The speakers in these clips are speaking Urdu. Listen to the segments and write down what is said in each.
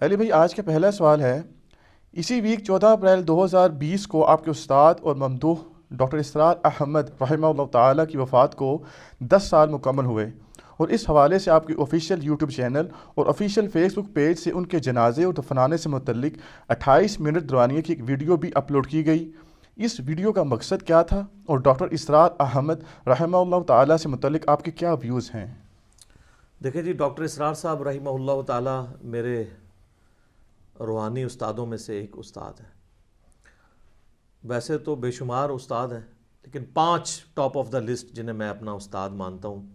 علی بھائی، آج کا پہلا سوال ہے، اسی ویک 14 اپریل 2020 کو آپ کے استاد اور ممدوح ڈاکٹر اسرار احمد رحمہ اللہ تعالیٰ کی وفات کو 10 سال مکمل ہوئے، اور اس حوالے سے آپ کی آفیشیل یوٹیوب چینل اور آفیشیل فیس بک پیج سے ان کے جنازے اور دفنانے سے متعلق 28 منٹ دورانیے کی ایک ویڈیو بھی اپلوڈ کی گئی۔ اس ویڈیو کا مقصد کیا تھا، اور ڈاکٹر اسرار احمد رحمہ اللہ تعالیٰ سے متعلق آپ کے کیا ویوز ہیں؟ دیکھیں جی، ڈاکٹر اسرار صاحب رحمہ اللہ تعالیٰ میرے روحانی استادوں میں سے ایک استاد ہیں۔ ویسے تو بے شمار استاد ہیں، لیکن 5 ٹاپ آف دا لسٹ جنہیں میں اپنا استاد مانتا ہوں،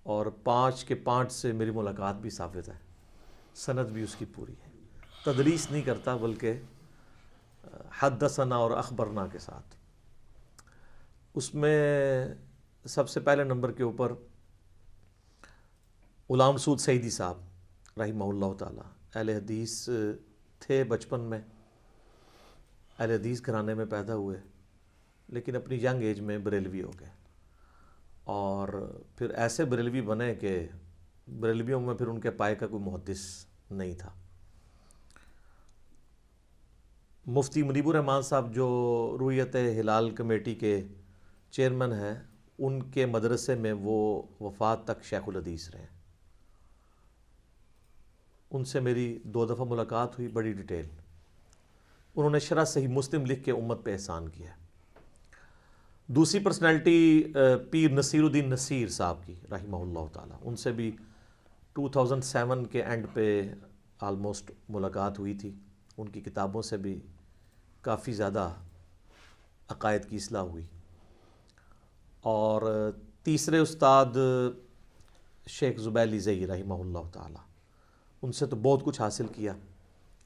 اور 5 کے 5 سے میری ملاقات بھی ثابت ہے، سند بھی اس کی پوری ہے۔ تدلیس نہیں کرتا، بلکہ حدثنا اور اخبرنا کے ساتھ۔ اس میں سب سے پہلے نمبر کے اوپر غلام مسعود سعیدی صاحب رحمہ اللہ تعالیٰ اہل حدیث تھے، بچپن میں اہل حدیث گھرانے میں پیدا ہوئے، لیکن اپنی ینگ ایج میں بریلوی ہو گئے، اور پھر ایسے بریلوی بنے کہ بریلویوں میں پھر ان کے پائے کا کوئی محدث نہیں تھا۔ مفتی منیب الرحمان صاحب جو رویت ہلال کمیٹی کے چیئرمین ہیں، ان کے مدرسے میں وہ وفات تک شیخ الحدیث رہے۔ ان سے میری 2 دفعہ ملاقات ہوئی، بڑی ڈیٹیل۔ انہوں نے شرح صحیح مسلم لکھ کے امت پہ احسان کیا۔ دوسری پرسنالٹی پیر نصیر الدین نصیر صاحب کی رحمہ اللہ تعالیٰ، ان سے بھی 2007 کے اینڈ پہ آلموسٹ ملاقات ہوئی تھی۔ ان کی کتابوں سے بھی کافی زیادہ عقائد کی اصلاح ہوئی۔ اور تیسرے استاد شیخ زبیلی زئی رحمہ اللہ تعالیٰ، ان سے تو بہت کچھ حاصل کیا۔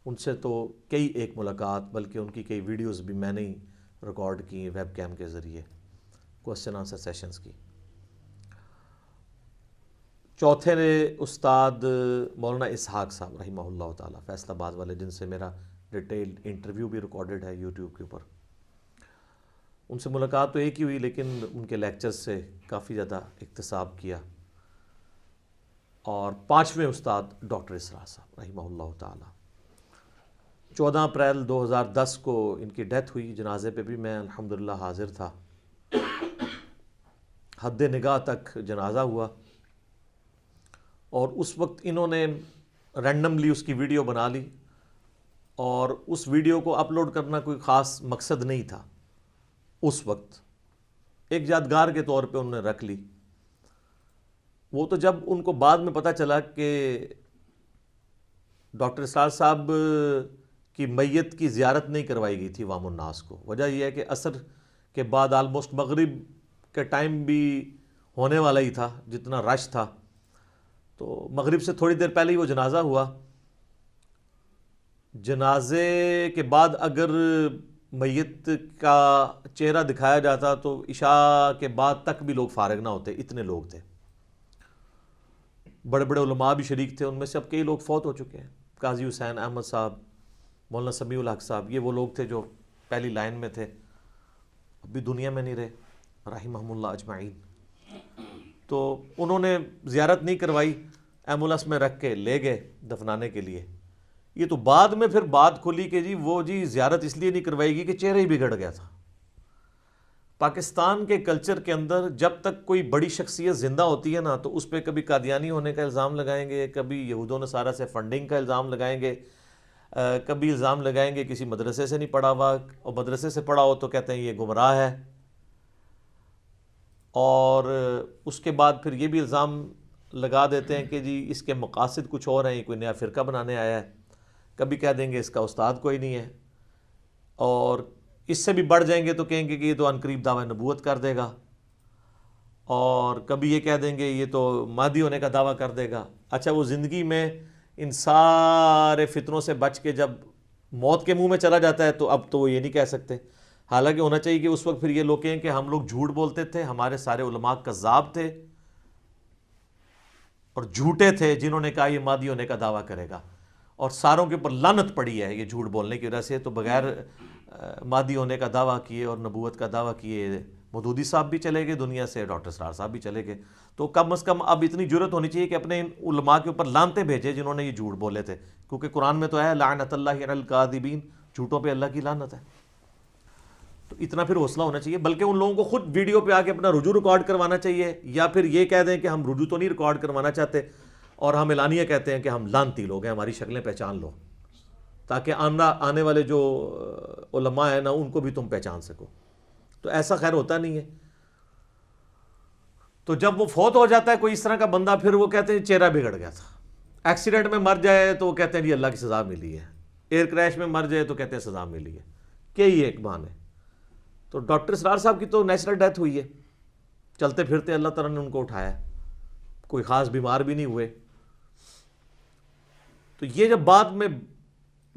ان سے تو کئی ایک ملاقات، بلکہ ان کی کئی ویڈیوز بھی میں نے ہی ریکارڈ کی ویب کیم کے ذریعے، کوسچن آنسر سیشنز کی۔ چوتھے استاد مولانا اسحاق صاحب رحمہ اللہ تعالیٰ فیصل آباد والے، جن سے میرا ڈیٹیل انٹرویو بھی ریکارڈڈ ہے یوٹیوب کے اوپر۔ ان سے ملاقات تو ایک ہی ہوئی، لیکن ان کے لیکچرز سے کافی زیادہ اکتساب کیا۔ اور 5ویں استاد ڈاکٹر اسرار صاحب رحمہ اللہ تعالیٰ، 14 اپریل 2010 کو ان کی ڈیتھ ہوئی۔ جنازے پہ بھی میں الحمدللہ حاضر تھا۔ حد نگاہ تک جنازہ ہوا، اور اس وقت انہوں نے رینڈملی اس کی ویڈیو بنا لی، اور اس ویڈیو کو اپلوڈ کرنا کوئی خاص مقصد نہیں تھا۔ اس وقت ایک یادگار کے طور پہ انہوں نے رکھ لی۔ وہ تو جب ان کو بعد میں پتہ چلا کہ ڈاکٹر اسرار صاحب کی میت کی زیارت نہیں کروائی گئی تھی عوام الناس کو، وجہ یہ ہے کہ عصر کے بعد آلموسٹ مغرب کے ٹائم بھی ہونے والا ہی تھا، جتنا رش تھا، تو مغرب سے تھوڑی دیر پہلے ہی وہ جنازہ ہوا۔ جنازے کے بعد اگر میت کا چہرہ دکھایا جاتا تو عشاء کے بعد تک بھی لوگ فارغ نہ ہوتے، اتنے لوگ تھے۔ بڑے بڑے علماء بھی شریک تھے، ان میں سے اب کئی لوگ فوت ہو چکے ہیں۔ قاضی حسین احمد صاحب، مولانا سمیع الحق صاحب، یہ وہ لوگ تھے جو پہلی لائن میں تھے، اب بھی دنیا میں نہیں رہے، رحمہم اللہ اجمعین۔ تو انہوں نے زیارت نہیں کروائی، ایمبولینس میں رکھ کے لے گئے دفنانے کے لیے۔ یہ تو بعد میں پھر بات کھلی کہ جی زیارت اس لیے نہیں کروائی گی کہ چہرہ ہی بگڑ گیا تھا۔ پاکستان کے کلچر کے اندر جب تک کوئی بڑی شخصیت زندہ ہوتی ہے نا، تو اس پہ کبھی قادیانی ہونے کا الزام لگائیں گے، کبھی یہود و نصارہ سے فنڈنگ کا الزام لگائیں گے، کبھی الزام لگائیں گے کسی مدرسے سے نہیں پڑھا ہوا، اور مدرسے سے پڑھا ہو تو کہتے ہیں یہ گمراہ ہے، اور اس کے بعد پھر یہ بھی الزام لگا دیتے ہیں کہ جی اس کے مقاصد کچھ اور ہیں، یہ کوئی نیا فرقہ بنانے آیا ہے۔ کبھی کہہ دیں گے اس کا استاد کوئی نہیں ہے، اور اس سے بھی بڑھ جائیں گے تو کہیں گے کہ یہ تو عنقریب دعویٰ نبوت کر دے گا، اور کبھی یہ کہہ دیں گے یہ تو مہدی ہونے کا دعویٰ کر دے گا۔ اچھا، وہ زندگی میں ان سارے فتنوں سے بچ کے جب موت کے منہ میں چلا جاتا ہے تو اب تو وہ یہ نہیں کہہ سکتے۔ حالانکہ ہونا چاہیے کہ اس وقت پھر یہ لوگ کہیں کہ ہم لوگ جھوٹ بولتے تھے، ہمارے سارے علماء کذاب تھے اور جھوٹے تھے جنہوں نے کہا یہ مہدی ہونے کا دعویٰ کرے گا، اور ساروں کے اوپر لعنت پڑی ہے یہ جھوٹ بولنے کی وجہ سے۔ تو بغیر مہدی ہونے کا دعویٰ کیے اور نبوت کا دعویٰ کیے مودودی صاحب بھی چلے گئے دنیا سے، ڈاکٹر اسرار صاحب بھی چلے گئے، تو کم از کم اب اتنی جرت ہونی چاہیے کہ اپنے ان علماء کے اوپر لعنتیں بھیجے جنہوں نے یہ جھوٹ بولے تھے، کیونکہ قرآن میں تو ہے لعنت اللہ علی الکاذبین، جھوٹوں پہ اللہ کی لعنت ہے۔ تو اتنا پھر حوصلہ ہونا چاہیے، بلکہ ان لوگوں کو خود ویڈیو پہ آ کے اپنا رجوع ریکارڈ کروانا چاہیے، یا پھر یہ کہہ دیں کہ ہم رجوع تو نہیں ریکارڈ کروانا چاہتے اور ہم اعلانیہ کہتے ہیں کہ ہم لعنتی لوگ ہیں، ہماری شکلیں پہچان لو، تاکہ آنے والے جو علماء ہیں نا ان کو بھی تم پہچان سکو۔ تو ایسا خیر ہوتا نہیں ہے۔ تو جب وہ فوت ہو جاتا ہے کوئی اس طرح کا بندہ، پھر وہ کہتے ہیں چہرہ بگڑ گیا تھا۔ ایکسیڈنٹ میں مر جائے تو وہ کہتے ہیں جی اللہ کی سزا ملی ہے، ایئر کریش میں مر جائے تو کہتے ہیں سزا ملی ہے، کہ یہ ایک بہانے۔ تو ڈاکٹر اسرار صاحب کی تو نیچرل ڈیتھ ہوئی ہے، چلتے پھرتے اللہ تعالیٰ نے ان کو اٹھایا، کوئی خاص بیمار بھی نہیں ہوئے۔ تو یہ جب بعد میں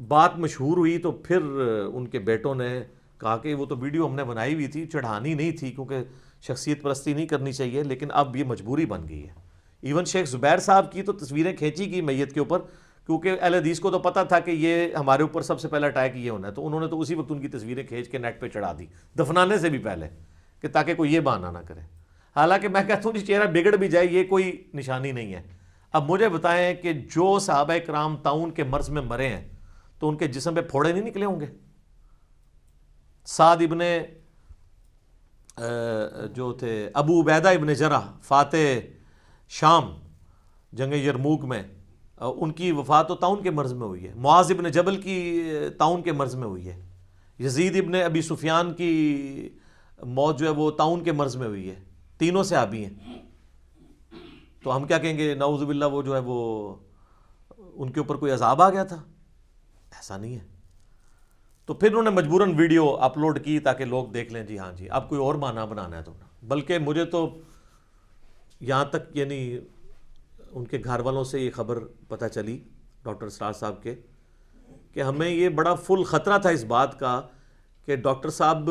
بات مشہور ہوئی تو پھر ان کے بیٹوں نے کہا کہ وہ تو ویڈیو ہم نے بنائی ہوئی تھی، چڑھانی نہیں تھی کیونکہ شخصیت پرستی نہیں کرنی چاہیے، لیکن اب یہ مجبوری بن گئی ہے۔ ایون شیخ زبیر صاحب کی تو تصویریں کھینچی کی میت کے اوپر، کیونکہ اہل حدیث کو تو پتہ تھا کہ یہ ہمارے اوپر سب سے پہلا اٹیک یہ ہونا ہے، تو انہوں نے تو اسی وقت ان کی تصویریں کھینچ کے نیٹ پہ چڑھا دی، دفنانے سے بھی پہلے، کہ تاکہ کوئی یہ بہانہ نہ کرے۔ حالانکہ میں کہتا ہوں چہرہ بگڑ بھی جائے یہ کوئی نشانی نہیں ہے۔ اب مجھے بتائیں کہ جو صحابہ کرام طاعون کے مرض میں مرے ہیں تو ان کے جسم پہ پھوڑے نہیں نکلے ہوں گے؟ سعد ابن جو تھے ابو عبیدہ ابن جرح فاتح شام جنگ یرموک میں، ان کی وفات تو طاعون کے مرض میں ہوئی ہے۔ معاذ ابن جبل کی طاعون کے مرض میں ہوئی ہے۔ یزید ابن ابی سفیان کی موت جو ہے وہ طاعون کے مرض میں ہوئی ہے۔ تینوں صحابی ہیں، تو ہم کیا کہیں گے نعوذ باللہ وہ جو ہے وہ ان کے اوپر کوئی عذاب آ گیا تھا؟ ایسا نہیں ہے۔ تو پھر انہوں نے مجبوراً ویڈیو اپلوڈ کی تاکہ لوگ دیکھ لیں جی ہاں جی اب کوئی اور معنی بنانا ہے تو۔ بلکہ مجھے تو یہاں تک یعنی ان کے گھر والوں سے یہ خبر پتہ چلی ڈاکٹر اسرار صاحب کے، کہ ہمیں یہ بڑا فل خطرہ تھا اس بات کا کہ ڈاکٹر صاحب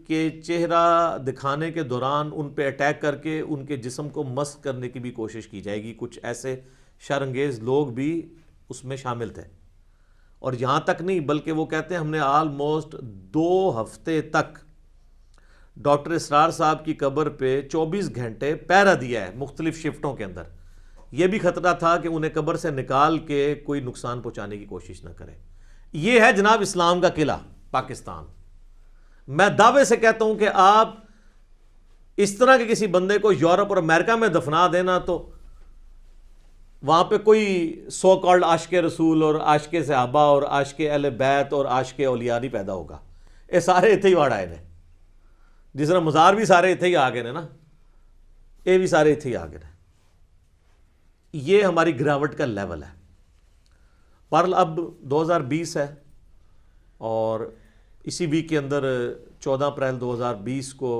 کے چہرہ دکھانے کے دوران ان پہ اٹیک کر کے ان کے جسم کو مسخ کرنے کی بھی کوشش کی جائے گی، کچھ ایسے شر انگیز لوگ بھی اس میں شامل تھے۔ اور یہاں تک نہیں بلکہ وہ کہتے ہیں ہم نے آلموسٹ 2 ہفتے تک ڈاکٹر اسرار صاحب کی قبر پہ 24 گھنٹے پہرا دیا ہے مختلف شفٹوں کے اندر۔ یہ بھی خطرہ تھا کہ انہیں قبر سے نکال کے کوئی نقصان پہنچانے کی کوشش نہ کرے۔ یہ ہے جناب اسلام کا قلعہ پاکستان۔ میں دعوے سے کہتا ہوں کہ آپ اس طرح کے کسی بندے کو یورپ اور امریکہ میں دفنا دینا تو وہاں پہ کوئی سو کالڈ عاشق رسول اور عاشق صحابہ اور عاشق اہل بیت اور عاشق اولیاء نہیں پیدا ہوگا۔ یہ سارے اتنے ہی واڑ آئے نے، جس طرح مزار بھی سارے اتنے ہی آ گئے نا، یہ بھی سارے اتنے ہی آ گئے۔ یہ ہماری گراوٹ کا لیول ہے۔ پر اب 2020 ہے اور اسی ویک کے اندر 14 اپریل 2020 کو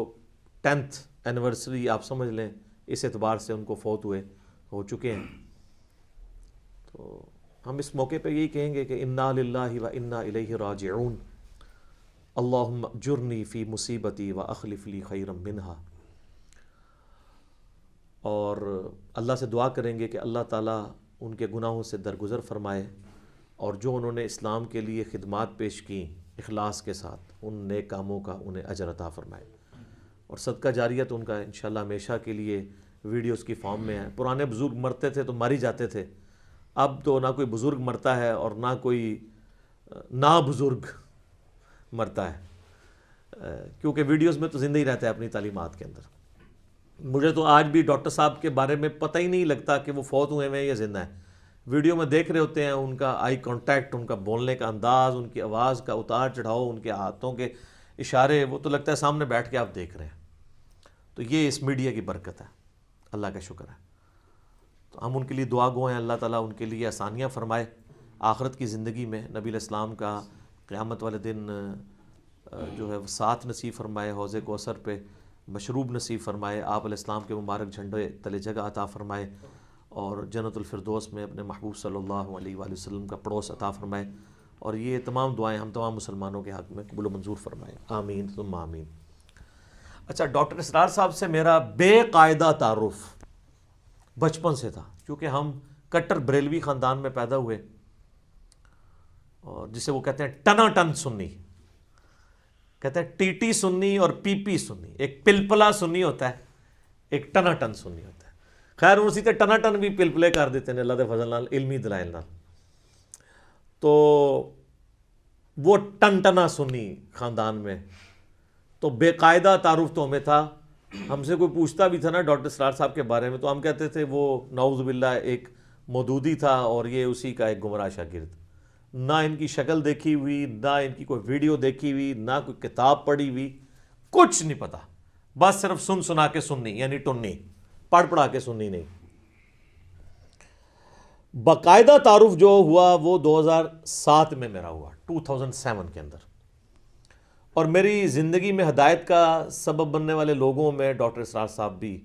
10th اینیورسری آپ سمجھ لیں، اس اعتبار سے ان کو فوت ہو چکے ہیں۔ تو ہم اس موقع پہ یہی کہیں گے کہ انا للہ و انا الیہ راجعون، اللہم اجرنی فی مصیبتی و اخلف لی خیرا منہا۔ اور اللہ سے دعا کریں گے کہ اللہ تعالیٰ ان کے گناہوں سے درگزر فرمائے، اور جو انہوں نے اسلام کے لیے خدمات پیش کی اخلاص کے ساتھ ان نیک کاموں کا انہیں اجر عطا فرمائے، اور صدقہ جاریہ تو ان کا انشاءاللہ ہمیشہ کے لیے ویڈیوز کی فارم میں ہے۔ پرانے بزرگ مرتے تھے تو مر ہی جاتے تھے، اب تو نہ کوئی بزرگ مرتا ہے اور نہ کوئی نا بزرگ مرتا ہے، کیونکہ ویڈیوز میں تو زندہ ہی رہتا ہے اپنی تعلیمات کے اندر۔ مجھے تو آج بھی ڈاکٹر صاحب کے بارے میں پتہ ہی نہیں لگتا کہ وہ فوت ہوئے ہیں یا زندہ ہیں۔ ویڈیو میں دیکھ رہے ہوتے ہیں ان کا آئی کانٹیکٹ، ان کا بولنے کا انداز، ان کی آواز کا اتار چڑھاؤ، ان کے ہاتھوں کے اشارے، وہ تو لگتا ہے سامنے بیٹھ کے آپ دیکھ رہے ہیں۔ تو یہ اس میڈیا کی برکت ہے، اللہ کا شکر ہے۔ تو ہم ان کے لیے دعا گو ہیں، اللہ تعالیٰ ان کے لیے آسانیاں فرمائے آخرت کی زندگی میں، نبی علیہ السلام کا قیامت والے دن جو ہے وہ ساتھ نصیب فرمائے، حوض کوثر پہ مشروب نصیب فرمائے، آپ علیہ السلام کے مبارک جھنڈے تلے جگہ عطا فرمائے، اور جنت الفردوس میں اپنے محبوب صلی اللہ علیہ وآلہ وسلم کا پڑوس عطا فرمائے، اور یہ تمام دعائیں ہم تمام مسلمانوں کے حق میں قبول و منظور فرمائے، آمین ثم آمین۔ اچھا، ڈاکٹر اسرار صاحب سے میرا بے قاعدہ تعارف بچپن سے تھا، کیونکہ ہم کٹر بریلوی خاندان میں پیدا ہوئے، اور جسے وہ کہتے ہیں ٹنا ٹن سنی، کہتے ہیں ٹی ٹی سنی اور پی پی سنی، ایک پلپلا سنی ہوتا ہے، ایک ٹنا ٹن سنی ہوتا ہے. خیر اسی تے ٹنا ٹن بھی پلپلے کر دیتے ہیں اللہ دے فضل نال، علمی دلائل نال. تو وہ ٹن ٹنا سنی خاندان میں، تو بے قاعدہ تعارف تو ہمیں تھا. ہم سے کوئی پوچھتا بھی تھا نا ڈاکٹر اسرار صاحب کے بارے میں، تو ہم کہتے تھے وہ نعوذ باللہ ایک مودودی تھا اور یہ اسی کا ایک گمراہ شاگرد. نہ ان کی شکل دیکھی ہوئی، نہ ان کی کوئی ویڈیو دیکھی ہوئی، نہ کوئی کتاب پڑھی ہوئی، کچھ نہیں پتا، بس صرف سن سنا کے سننی، یعنی ٹنی، پڑھ پڑھا کے سننی نہیں. باقاعدہ تعارف جو ہوا وہ 2007 میں میرا ہوا، 2007 کے اندر. اور میری زندگی میں ہدایت کا سبب بننے والے لوگوں میں ڈاکٹر اسرار صاحب بھی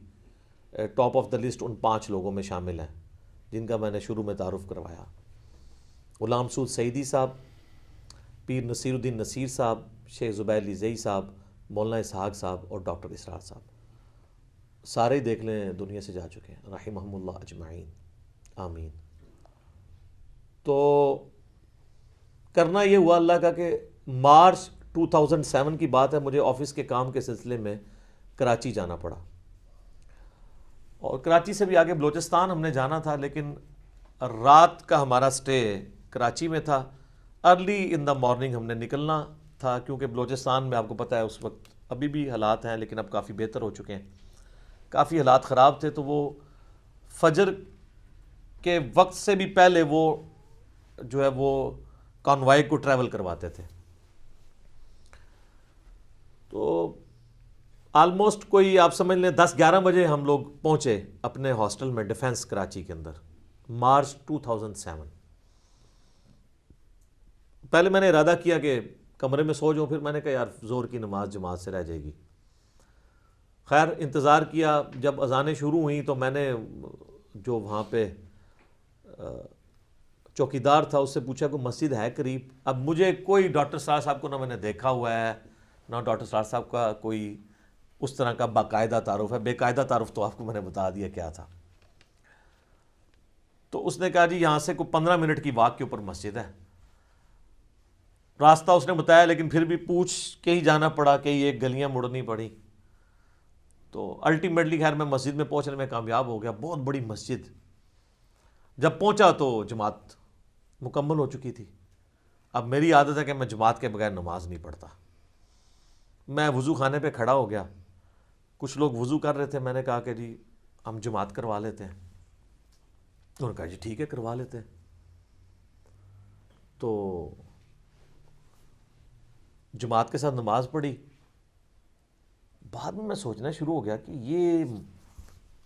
ٹاپ آف دا لسٹ ان 5 لوگوں میں شامل ہیں جن کا میں نے شروع میں تعارف کروایا. غلام سعود سعیدی صاحب، پیر نصیر الدین نصیر صاحب، شیخ زبیر لیزئی صاحب، مولانا اسحاق صاحب اور ڈاکٹر اسرار صاحب. سارے ہی دیکھ لیں دنیا سے جا چکے ہیں، رحمہم اللہ اجمعین، آمین. تو کرنا یہ ہوا اللہ کا کہ مارچ 2007 کی بات ہے، مجھے آفس کے کام کے سلسلے میں کراچی جانا پڑا. اور کراچی سے بھی آگے بلوچستان ہم نے جانا تھا، لیکن رات کا ہمارا سٹے کراچی میں تھا. ارلی ان دا مارننگ ہم نے نکلنا تھا، کیونکہ بلوچستان میں آپ کو پتہ ہے اس وقت ابھی بھی حالات ہیں لیکن اب کافی بہتر ہو چکے ہیں. کافی حالات خراب تھے، تو وہ فجر کے وقت سے بھی پہلے وہ جو ہے وہ کانوائے کو ٹریول کرواتے تھے. تو آلموسٹ کوئی آپ سمجھ لیں 10-11 بجے ہم لوگ پہنچے اپنے ہاسٹل میں ڈیفنس کراچی کے اندر، مارچ 2007. پہلے میں نے ارادہ کیا کہ کمرے میں سو جاؤں، پھر میں نے کہا یار ظہر کی نماز جماعت سے رہ جائے گی. خیر انتظار کیا، جب اذانیں شروع ہوئیں تو میں نے جو وہاں پہ چوکیدار تھا اس سے پوچھا کہ مسجد ہے قریب. اب مجھے کوئی ڈاکٹر اسرار صاحب کو نہ میں نے دیکھا ہوا ہے، نہ ڈاکٹر اسرار صاحب کا کوئی اس طرح کا باقاعدہ تعارف ہے. بے قاعدہ تعارف تو آپ کو میں نے بتا دیا کیا تھا. تو اس نے کہا جی یہاں سے کوئی 15 منٹ کی واک کے اوپر مسجد ہے. راستہ اس نے بتایا لیکن پھر بھی پوچھ کے ہی جانا پڑا کہ یہ گلیاں مڑنی پڑی. تو الٹیمیٹلی خیر میں مسجد میں پہنچنے میں کامیاب ہو گیا. بہت بڑی مسجد. جب پہنچا تو جماعت مکمل ہو چکی تھی. اب میری عادت ہے کہ میں جماعت کے بغیر نماز نہیں پڑھتا. میں وضو خانے پہ کھڑا ہو گیا، کچھ لوگ وضو کر رہے تھے، میں نے کہا کہ جی ہم جماعت کروا لیتے ہیں. انہوں نے کہا جی ٹھیک ہے کروا لیتے ہیں. تو جماعت کے ساتھ نماز پڑھی. بعد میں میں سوچنا شروع ہو گیا کہ یہ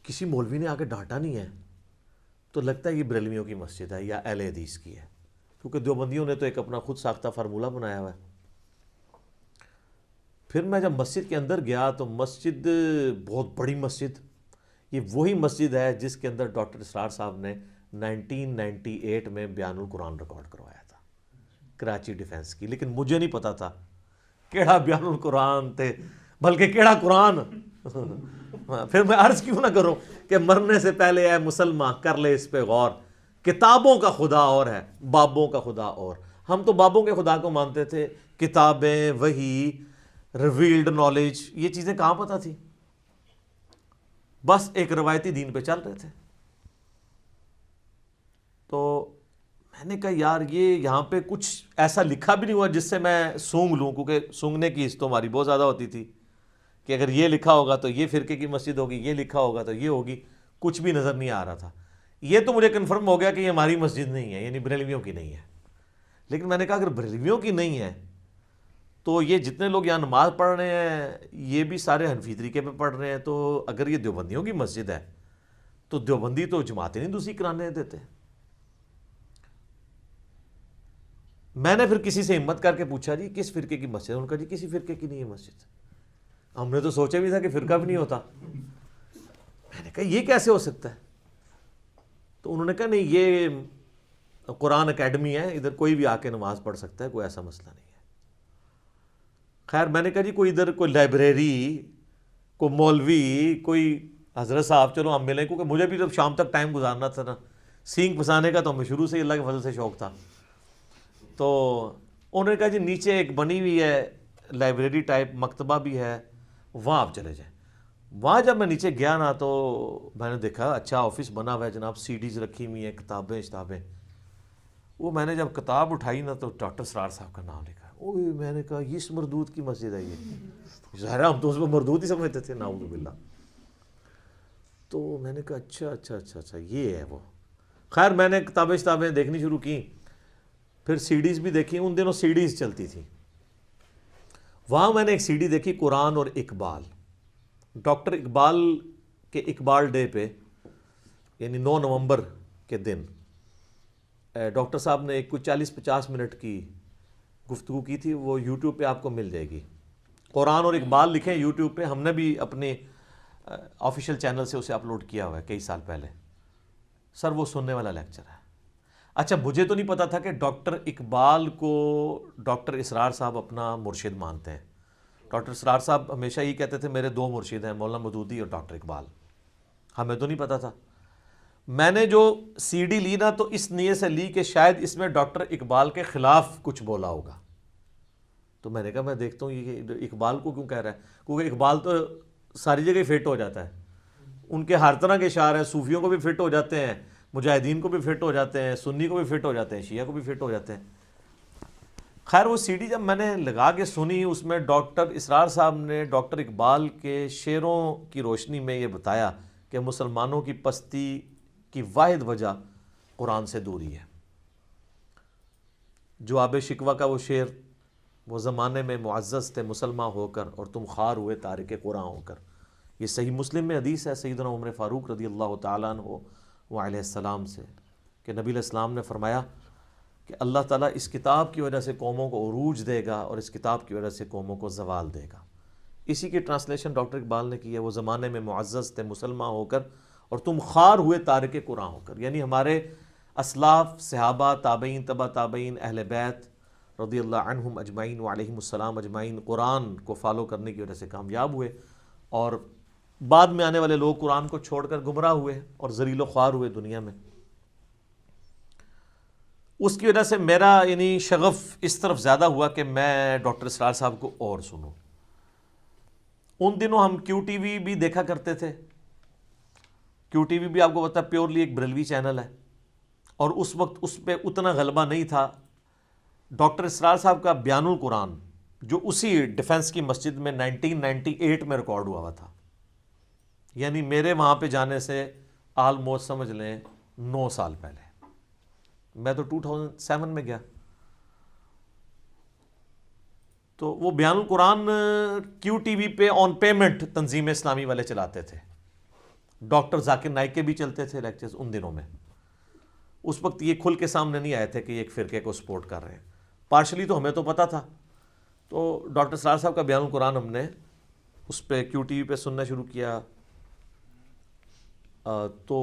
کسی مولوی نے آ کے ڈانٹا نہیں ہے تو لگتا ہے یہ بریلویوں کی مسجد ہے یا اہل حدیث کی ہے، کیونکہ دیوبندیوں نے تو ایک اپنا خود ساختہ فارمولہ بنایا ہوا ہے. پھر میں جب مسجد کے اندر گیا تو مسجد بہت بڑی مسجد. یہ وہی مسجد ہے جس کے اندر ڈاکٹر اسرار صاحب نے 1998 میں بیان القرآن ریکارڈ کروایا تھا کراچی ڈیفنس کی. لیکن مجھے نہیں پتا تھا کیڑا بیان القرآن تھے، بلکہ کیڑا قرآن. پھر میں عرض کیوں نہ کروں کہ مرنے سے پہلے اے مسلمان کر لے اس پہ غور، کتابوں کا خدا اور ہے، بابوں کا خدا اور. ہم تو بابوں کے خدا کو مانتے تھے، کتابیں، وحی، ریویلڈ نالج، یہ چیزیں کہاں پتہ تھی، بس ایک روایتی دین پہ چل رہے تھے. تو میں نے کہا یار یہ یہاں پہ کچھ ایسا لکھا بھی نہیں ہوا جس سے میں سونگ لوں، کیونکہ سونگنے کی حص تو ہماری بہت زیادہ ہوتی تھی کہ اگر یہ لکھا ہوگا تو یہ فرقے کی مسجد ہوگی، یہ لکھا ہوگا تو یہ ہوگی. کچھ بھی نظر نہیں آ رہا تھا. یہ تو مجھے کنفرم ہو گیا کہ یہ ہماری مسجد نہیں ہے، یعنی بریلویوں کی نہیں ہے. لیکن میں نے کہا اگر بریلویوں کی نہیں ہے تو یہ جتنے لوگ یہاں نماز پڑھ رہے ہیں یہ بھی سارے حنفی طریقے پہ پڑھ رہے ہیں، تو اگر یہ دیوبندیوں کی مسجد ہے تو دیوبندی تو جماعتیں نہیں دوسری کرانے دیتے. میں نے پھر کسی سے ہمت کر کے پوچھا جی کس فرقے کی مسجد ہے؟ انہوں نے کہا جی کسی فرقے کی نہیں ہے مسجد. ہم نے تو سوچا بھی تھا کہ فرقہ بھی نہیں ہوتا. میں نے کہا یہ کیسے ہو سکتا ہے؟ تو انہوں نے کہا نہیں یہ قرآن اکیڈمی ہے، ادھر کوئی بھی آ کے نماز پڑھ سکتا ہے، کوئی ایسا مسئلہ نہیں ہے. خیر میں نے کہا جی کوئی ادھر کوئی لائبریری، کوئی مولوی، کوئی حضرت صاحب چلو ہم ملیں، کیونکہ مجھے بھی جب شام تک ٹائم گزارنا تھا نا، سینگ پھنسانے کا تو ہمیں شروع سے اللہ کے فضل سے شوق تھا. تو انہوں نے کہا جی نیچے ایک بنی ہوئی ہے لائبریری ٹائپ مکتبہ بھی ہے، وہاں آپ چلے جائیں۔ وہاں جب میں نیچے گیا نا تو میں نے دیکھا اچھا آفس بنا ہوا ہے جناب، سی ڈیز رکھی ہوئی ہیں، کتابیں۔ وہ میں نے جب کتاب اٹھائی نا تو ڈاکٹر اسرار صاحب کا نام لکھا۔ اوہ میں نے کہا یہ اس مردود کی مسجد ہے، یہ ظاہر ہم تو اس میں مردود ہی سمجھتے تھے، نعوذ باللہ۔ تو میں نے کہا اچھا یہ ہے وہ۔ خیر میں نے کتابیں دیکھنی شروع کی، پھر سی ڈیز بھی دیکھی، ان دنوں سی ڈیز چلتی تھی۔ وہاں میں نے ایک سی ڈی دیکھی قرآن اور اقبال، ڈاکٹر اقبال کے اقبال ڈے پہ، یعنی 9 نومبر کے دن ڈاکٹر صاحب نے ایک کوئی 40-50 منٹ کی گفتگو کی تھی، وہ یوٹیوب پہ آپ کو مل جائے گی۔ قرآن اور اقبال لکھیں یوٹیوب پہ، ہم نے بھی اپنے آفیشیل چینل سے اسے اپلوڈ کیا ہوا ہے کئی سال پہلے۔ سر وہ سننے والا لیکچر ہے۔ اچھا مجھے تو نہیں پتا تھا کہ ڈاکٹر اقبال کو ڈاکٹر اسرار صاحب اپنا مرشد مانتے ہیں۔ ڈاکٹر اسرار صاحب ہمیشہ یہ کہتے تھے میرے 2 مرشد ہیں، مولانا مودودی اور ڈاکٹر اقبال۔ ہمیں تو نہیں پتا تھا۔ میں نے جو سی ڈی لی نا تو اس نیت سے لی کہ شاید اس میں ڈاکٹر اقبال کے خلاف کچھ بولا ہوگا، تو میں نے کہا میں دیکھتا ہوں یہ اقبال کو کیوں کہہ رہا ہے، کیونکہ اقبال تو ساری جگہ فٹ ہو جاتا ہے، ان کے ہر طرح کے اشعار ہیں، صوفیوں کو بھی فٹ ہو جاتے ہیں، مجاہدین کو بھی فٹ ہو جاتے ہیں، سنی کو بھی فٹ ہو جاتے ہیں، شیعہ کو بھی فٹ ہو جاتے ہیں۔ خیر وہ سی ڈی جب میں نے لگا کے سنی، اس میں ڈاکٹر اسرار صاحب نے ڈاکٹر اقبال کے شعروں کی روشنی میں یہ بتایا کہ مسلمانوں کی پستی کی واحد وجہ قرآن سے دوری ہے۔ جواب شکوہ کا وہ شعر، وہ زمانے میں معزز تھے مسلمان ہو کر اور تم خوار ہوئے تارک قرآن ہو کر، یہ صحیح مسلم میں حدیث ہے سیدنا عمر فاروق رضی اللہ تعالیٰ عنہ وعلیہ السلام سے، کہ نبی علیہ السلام نے فرمایا کہ اللہ تعالیٰ اس کتاب کی وجہ سے قوموں کو عروج دے گا اور اس کتاب کی وجہ سے قوموں کو زوال دے گا۔ اسی کی ٹرانسلیشن ڈاکٹر اقبال نے کی ہے، وہ زمانے میں معزز تھے مسلمان ہو کر اور تم خوار ہوئے تارک قرآن ہو کر، یعنی ہمارے اسلاف صحابہ تابعین تبع تابعین اہل بیت رضی اللہ عنہم اجمعین وعلیہم السلام اجمعین قرآن کو فالو کرنے کی وجہ سے کامیاب ہوئے، اور بعد میں آنے والے لوگ قرآن کو چھوڑ کر گمراہ ہوئے اور ذلیل و خوار ہوئے دنیا میں۔ اس کی وجہ سے میرا یعنی شغف اس طرف زیادہ ہوا کہ میں ڈاکٹر اسرار صاحب کو اور سنوں۔ ان دنوں ہم کیو ٹی وی بھی دیکھا کرتے تھے۔ کیو ٹی وی بھی آپ کو پتہ ہے پیورلی ایک بریلوی چینل ہے، اور اس وقت اس پہ اتنا غلبہ نہیں تھا۔ ڈاکٹر اسرار صاحب کا بیان القرآن جو اسی ڈیفنس کی مسجد میں 1998 میں ریکارڈ ہوا تھا، یعنی میرے وہاں پہ جانے سے آلموسٹ سمجھ لیں 9 سال پہلے، میں تو 2007 میں گیا۔ تو وہ بیان القرآن کیو ٹی وی پہ آن پیمنٹ تنظیم اسلامی والے چلاتے تھے، ڈاکٹر ذاکر نائک کے بھی چلتے تھے لیکچرز ان دنوں میں۔ اس وقت یہ کھل کے سامنے نہیں آئے تھے کہ یہ ایک فرقے کو سپورٹ کر رہے ہیں، پارشلی تو ہمیں تو پتہ تھا۔ تو ڈاکٹر اسرار صاحب کا بیان القرآن ہم نے اس پہ کیو ٹی وی پہ سننا شروع کیا، تو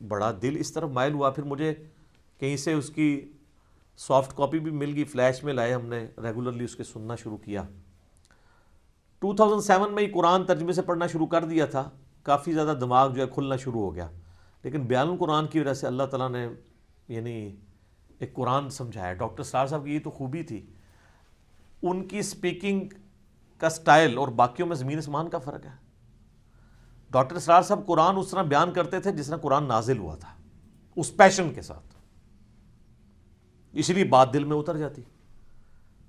بڑا دل اس طرف مائل ہوا۔ پھر مجھے کہیں سے اس کی سافٹ کاپی بھی مل گئی، فلیش میں لائے، ہم نے ریگولرلی اس کے سننا شروع کیا۔ 2007 میں ہی قرآن ترجمے سے پڑھنا شروع کر دیا تھا، کافی زیادہ دماغ جو ہے کھلنا شروع ہو گیا، لیکن بیان القرآن کی وجہ سے اللہ تعالیٰ نے یعنی ایک قرآن سمجھایا۔ ڈاکٹر اسرار صاحب کی یہ تو خوبی تھی، ان کی سپیکنگ کا سٹائل اور باقیوں میں زمین اسمان کا فرق ہے۔ ڈاکٹر اسرار صاحب قرآن اس طرح بیان کرتے تھے جس طرح قرآن نازل ہوا تھا، اس پیشن کے ساتھ، اس لیے بات دل میں اتر جاتی۔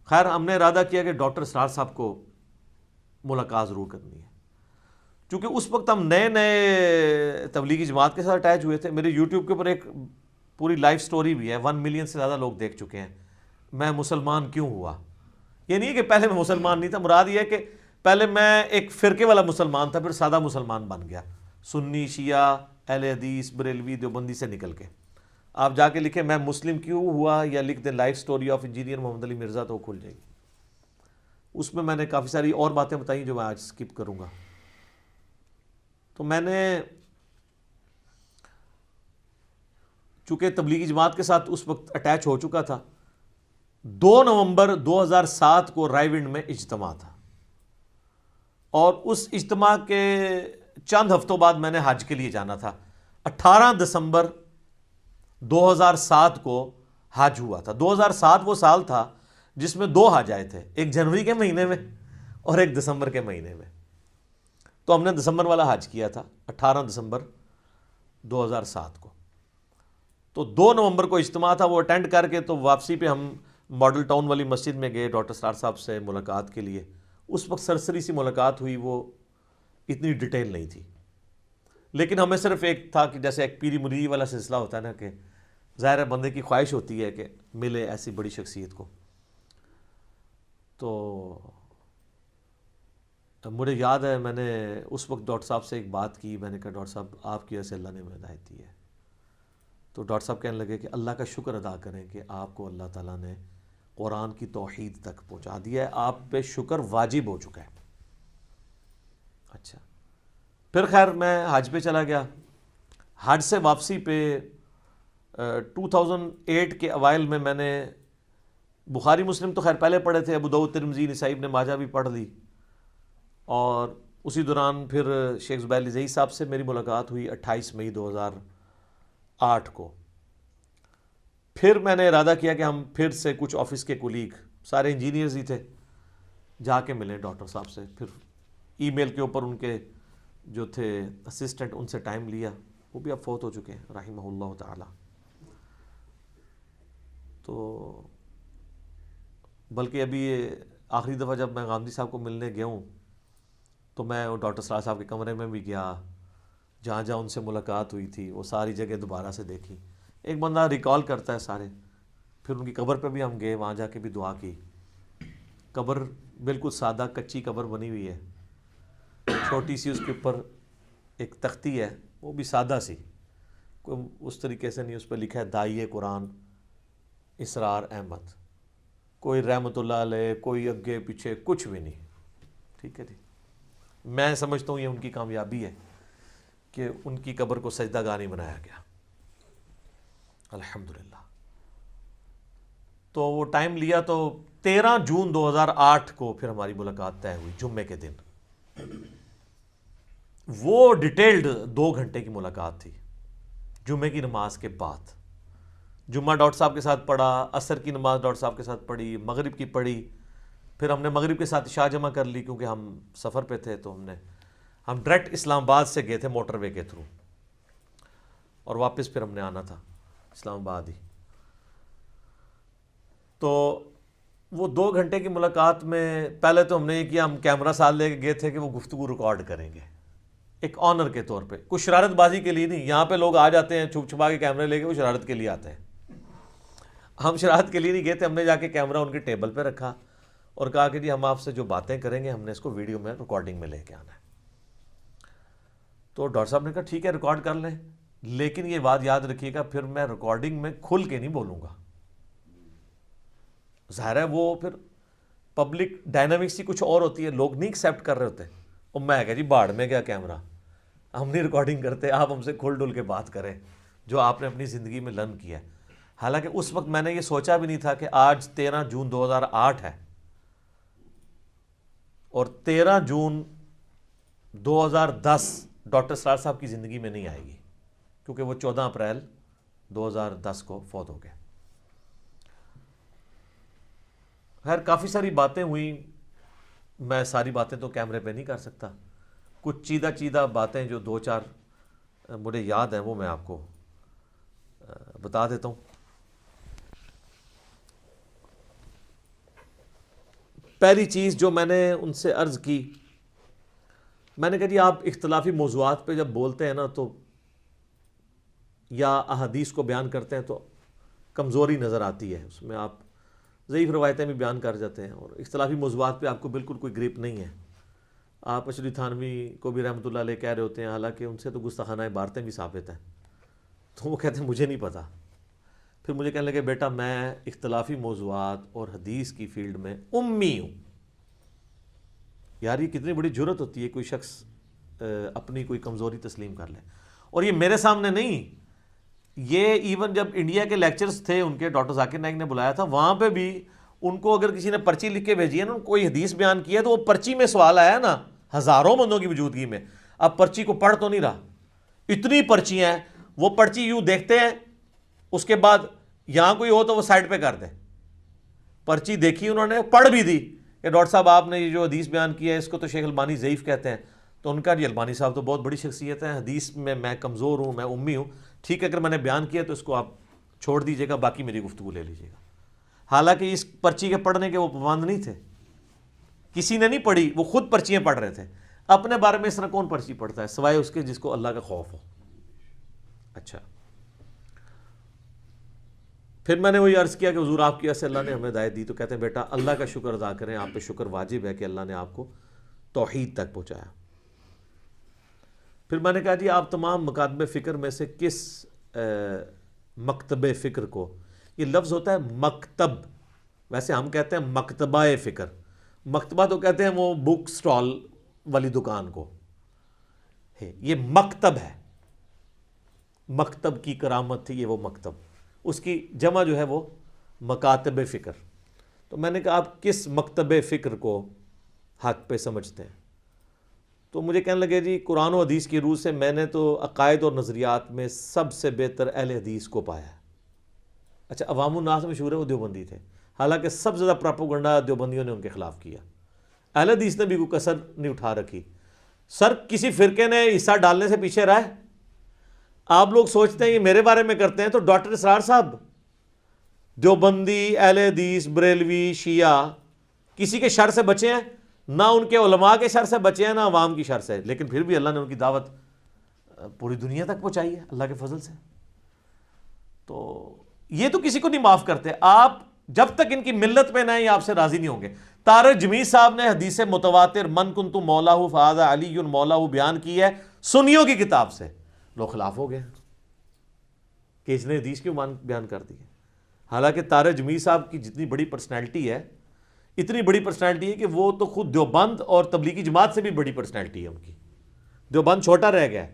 خیر ہم نے ارادہ کیا کہ ڈاکٹر اسرار صاحب کو ملاقات ضرور کرنی ہے، چونکہ اس وقت ہم نئے نئے تبلیغی جماعت کے ساتھ اٹیچ ہوئے تھے۔ میرے یوٹیوب کے اوپر ایک پوری لائف سٹوری بھی ہے، 1 ملین سے زیادہ لوگ دیکھ چکے ہیں، میں مسلمان کیوں ہوا۔ یہ نہیں کہ پہلے میں مسلمان نہیں تھا، مراد یہ ہے کہ پہلے میں ایک فرقے والا مسلمان تھا، پھر سادہ مسلمان بن گیا، سنی شیعہ اہل حدیث بریلوی دیوبندی سے نکل کے۔ آپ جا کے لکھیں میں مسلم کیوں ہوا، یا لکھ دیں لائف سٹوری آف انجینئر محمد علی مرزا، تو وہ کھل جائے گی۔ اس میں نے کافی ساری اور باتیں بتائیں جو میں آج سکپ کروں گا۔ تو میں نے چونکہ تبلیغی جماعت کے ساتھ اس وقت اٹیچ ہو چکا تھا، 2 نومبر 2007 کو رائے ونڈ میں اجتماع تھا، اور اس اجتماع کے چند ہفتوں بعد میں نے حج کے لیے جانا تھا۔ 18 دسمبر 2007 کو حج ہوا تھا۔ 2007 وہ سال تھا جس میں 2 حج آئے تھے، ایک جنوری کے مہینے میں اور ایک دسمبر کے مہینے میں. تو ہم نے دسمبر والا حج کیا تھا 18 دسمبر 2007 کو. تو 2 نومبر کو اجتماع تھا، وہ اٹینڈ کر کے تو واپسی پہ ہم ماڈل ٹاؤن والی مسجد میں گئے ڈاکٹر اسرار صاحب سے ملاقات کے لیے. اس وقت سرسری سی ملاقات ہوئی، وہ اتنی ڈیٹیل نہیں تھی، لیکن ہمیں صرف ایک تھا کہ جیسے ایک پیری مریدی والا سلسلہ ہوتا ہے نا، کہ ظاہر ہے بندے کی خواہش ہوتی ہے کہ ملے ایسی بڑی شخصیت کو. تو مجھے یاد ہے میں نے اس وقت ڈاکٹر صاحب سے ایک بات کی، میں نے کہا ڈاکٹر صاحب آپ کی وجہ سے اللہ نے ہمیں ہدایت دی ہے. تو ڈاکٹر صاحب کہنے لگے کہ اللہ کا شکر ادا کریں کہ آپ کو اللہ تعالیٰ نے قرآن کی توحید تک پہنچا دیا ہے، آپ پہ شکر واجب ہو چکا ہے. اچھا، پھر خیر میں حج پہ چلا گیا. حج سے واپسی پہ 2008 کے اوائل میں نے بخاری مسلم تو خیر پہلے پڑھے تھے، ابو داؤد ترمذی نسائی ابن ماجہ بھی پڑھ لی، اور اسی دوران پھر شیخ زبیر علی زئی صاحب سے میری ملاقات ہوئی 28 مئی 2008 کو. پھر میں نے ارادہ کیا کہ ہم پھر سے کچھ آفس کے کولیگ، سارے انجینئرز ہی تھے، جا کے ملیں ڈاکٹر صاحب سے. پھر ای میل کے اوپر ان کے جو تھے اسسٹنٹ، ان سے ٹائم لیا، وہ بھی اب فوت ہو چکے ہیں رحمہ اللہ تعالی. تو بلکہ ابھی آخری دفعہ جب میں غامدی صاحب کو ملنے گیا ہوں تو میں ڈاکٹر اسرار صاحب کے کمرے میں بھی گیا، جہاں جہاں ان سے ملاقات ہوئی تھی وہ ساری جگہ دوبارہ سے دیکھی. ایک بندہ ریکال کرتا ہے سارے. پھر ان کی قبر پہ بھی ہم گئے، وہاں جا کے بھی دعا کی. قبر بالکل سادہ کچی قبر بنی ہوئی ہے، چھوٹی سی، اس کے اوپر ایک تختی ہے، وہ بھی سادہ سی، کوئی اس طریقے سے نہیں. اس پہ لکھا ہے داعیہ قرآن اسرار احمد، کوئی رحمت اللہ علیہ، کوئی اگے پیچھے کچھ بھی نہیں. ٹھیک ہے جی، میں سمجھتا ہوں یہ ان کی کامیابی ہے کہ ان کی قبر کو سجدہ گاہ نہیں بنایا گیا، الحمدللہ. تو وہ ٹائم لیا تو 13 جون 2008 کو پھر ہماری ملاقات طے ہوئی، جمعے کے دن. وہ ڈیٹیلڈ 2 گھنٹے کی ملاقات تھی، جمعے کی نماز کے بعد. جمعہ ڈاکٹر صاحب کے ساتھ پڑھا، عصر کی نماز ڈاکٹر صاحب کے ساتھ پڑھی، مغرب کی پڑھی، پھر ہم نے مغرب کے ساتھ عشاء جمع کر لی کیونکہ ہم سفر پہ تھے. تو ہم ڈائریکٹ اسلام آباد سے گئے تھے موٹر وے کے تھرو، اور واپس پھر ہم نے آنا تھا اسلام آباد ہی. تو وہ 2 گھنٹے کی ملاقات میں پہلے تو ہم نے یہ کیا، ہم کیمرہ ساتھ لے کے گئے تھے کہ وہ گفتگو ریکارڈ کریں گے ایک آنر کے طور پہ، کچھ شرارت بازی کے لیے نہیں. یہاں پہ لوگ آ جاتے ہیں چھپ چھپا کے کیمرے لے کے، وہ شرارت کے لیے آتے ہیں. ہم شرارت کے لیے نہیں گئے تھے. ہم نے جا کے کیمرہ ان کے ٹیبل پہ رکھا اور کہا کہ جی ہم آپ سے جو باتیں کریں گے ہم نے اس کو ویڈیو میں ریکارڈنگ میں لے کے آنا ہے. تو ڈاکٹر صاحب نے کہا ٹھیک ہے ریکارڈ کر لیں، لیکن یہ بات یاد رکھیے گا پھر میں ریکارڈنگ میں کھل کے نہیں بولوں گا. ظاہر ہے وہ پھر پبلک ڈائنامکس ہی کچھ اور ہوتی ہے، لوگ نہیں ایکسیپٹ کر رہے ہوتے. اور میں کہا جی باڑ میں کیا کیمرہ، ہم نہیں ریکارڈنگ کرتے، آپ ہم سے کھل ڈل کے بات کریں جو آپ نے اپنی زندگی میں لرن کیا ہے. حالانکہ اس وقت میں نے یہ سوچا بھی نہیں تھا کہ آج 13 جون 2008 ہے اور 13 جون 2010 ڈاکٹر اسرار صاحب کی زندگی میں نہیں آئے گی، کیونکہ وہ 14 اپریل 2010 کو فوت ہو گئے. خیر کافی ساری باتیں ہوئیں، میں ساری باتیں تو کیمرے پہ نہیں کر سکتا. کچھ چیدہ چیدہ باتیں جو 2-4 مجھے یاد ہیں وہ میں آپ کو بتا دیتا ہوں. پہلی چیز جو میں نے ان سے عرض کی، میں نے کہا جی آپ اختلافی موضوعات پہ جب بولتے ہیں نا تو یا احادیث کو بیان کرتے ہیں تو کمزوری نظر آتی ہے، اس میں آپ ضعیف روایتیں بھی بیان کر جاتے ہیں، اور اختلافی موضوعات پہ آپ کو بالکل کوئی گریپ نہیں ہے. آپ اشری تھانوی کو بھی رحمۃ اللہ علیہ کہہ رہے ہوتے ہیں، حالانکہ ان سے تو گستاخانہ عبارتیں بھی ثابت ہیں. تو وہ کہتے ہیں مجھے نہیں پتہ. پھر مجھے کہنے لگے بیٹا میں اختلافی موضوعات اور حدیث کی فیلڈ میں امی ہوں. یار یہ کتنی بڑی جرت ہوتی ہے کوئی شخص اپنی کوئی کمزوری تسلیم کر لے. اور یہ میرے سامنے نہیں، یہ ایون جب انڈیا کے لیکچرز تھے ان کے ڈاکٹر ذاکر نائک نے بلایا تھا، وہاں پہ بھی ان کو اگر کسی نے پرچی لکھ کے بھیجی ہے نا، کوئی حدیث بیان کی ہے تو وہ پرچی میں سوال آیا نا ہزاروں بندوں کی موجودگی میں، اب پرچی کو پڑھ تو نہیں رہا، اتنی پرچیاں ہیں، وہ پرچی یوں دیکھتے ہیں، اس کے بعد یہاں کوئی ہو تو وہ سائڈ پہ کر دے، پرچی دیکھی انہوں نے، پڑھ بھی دی کہ ڈاکٹر صاحب آپ نے یہ جو حدیث بیان کی ہے اس کو تو شیخ البانی ضعیف کہتے ہیں. تو ان کا جی البانی صاحب تو بہت بڑی شخصیت ہے، حدیث میں کمزور ہوں، میں امی ہوں، ٹھیک ہے اگر میں نے بیان کیا تو اس کو آپ چھوڑ دیجیے گا، باقی میری گفتگو لے لیجیے گا. حالانکہ اس پرچی کے پڑھنے کے وہ پابند نہیں تھے، کسی نے نہیں پڑھی، وہ خود پرچیاں پڑھ رہے تھے. اپنے بارے میں اس طرح کون پرچی پڑھتا ہے سوائے اس کے جس کو اللہ کا خوف ہو. اچھا، پھر میں نے وہی عرض کیا کہ حضور آپ کی وجہ سے اللہ نے ہمیں ہدایت دی. تو کہتے ہیں بیٹا اللہ کا شکر ادا کریں، آپ پہ شکر واجب ہے کہ اللہ نے آپ کو توحید تک پہنچایا. پھر میں نے کہا جی آپ تمام مکاتب فکر میں سے کس مکتب فکر کو، یہ لفظ ہوتا ہے مکتب، ویسے ہم کہتے ہیں مکتبہ فکر، مکتبہ تو کہتے ہیں وہ بک سٹال والی دکان کو، یہ مکتب ہے، مکتب کی کرامت تھی یہ وہ مکتب، اس کی جمع جو ہے وہ مکاتب فکر. تو میں نے کہا آپ کس مکتب فکر کو حق پہ سمجھتے ہیں؟ تو مجھے کہنے لگے جی قرآن و حدیث کی روح سے میں نے تو عقائد اور نظریات میں سب سے بہتر اہل حدیث کو پایا ہے. اچھا، عوام الناس مشہور ہے وہ دیوبندی تھے، حالانکہ سب سے زیادہ پراپوگنڈا دیوبندیوں نے ان کے خلاف کیا. اہل حدیث نے بھی کوئی کسر نہیں اٹھا رکھی. سر کسی فرقے نے حصہ ڈالنے سے پیچھے رہا ہے؟ آپ لوگ سوچتے ہیں یہ میرے بارے میں کرتے ہیں، تو ڈاکٹر اسرار صاحب دیوبندی، اہل حدیث، بریلوی، شیعہ کسی کے شر سے بچے ہیں؟ نہ ان کے علماء کے شر سے بچے ہیں، نہ عوام کی شر سے، لیکن پھر بھی اللہ نے ان کی دعوت پوری دنیا تک پہنچائی ہے اللہ کے فضل سے. تو یہ تو کسی کو نہیں معاف کرتے. آپ جب تک ان کی ملت پہ نہ ہیں یہ آپ سے راضی نہیں ہوں گے. طارق جمیل صاحب نے حدیث متواتر من کنت مولاہ فہذا علی مولاہ بیان کی ہے سنیوں کی کتاب سے، لوگ خلاف ہو گئے کہ اس نے حدیث کیوں بیان کر دی ہے. حالانکہ طارق جمیل صاحب کی جتنی بڑی پرسنالٹی ہے، اتنی بڑی پرسنالٹی ہے کہ وہ تو خود دیوبند اور تبلیغی جماعت سے بھی بڑی پرسنالٹی ہے ان کی. دیوبند چھوٹا رہ گیا ہے،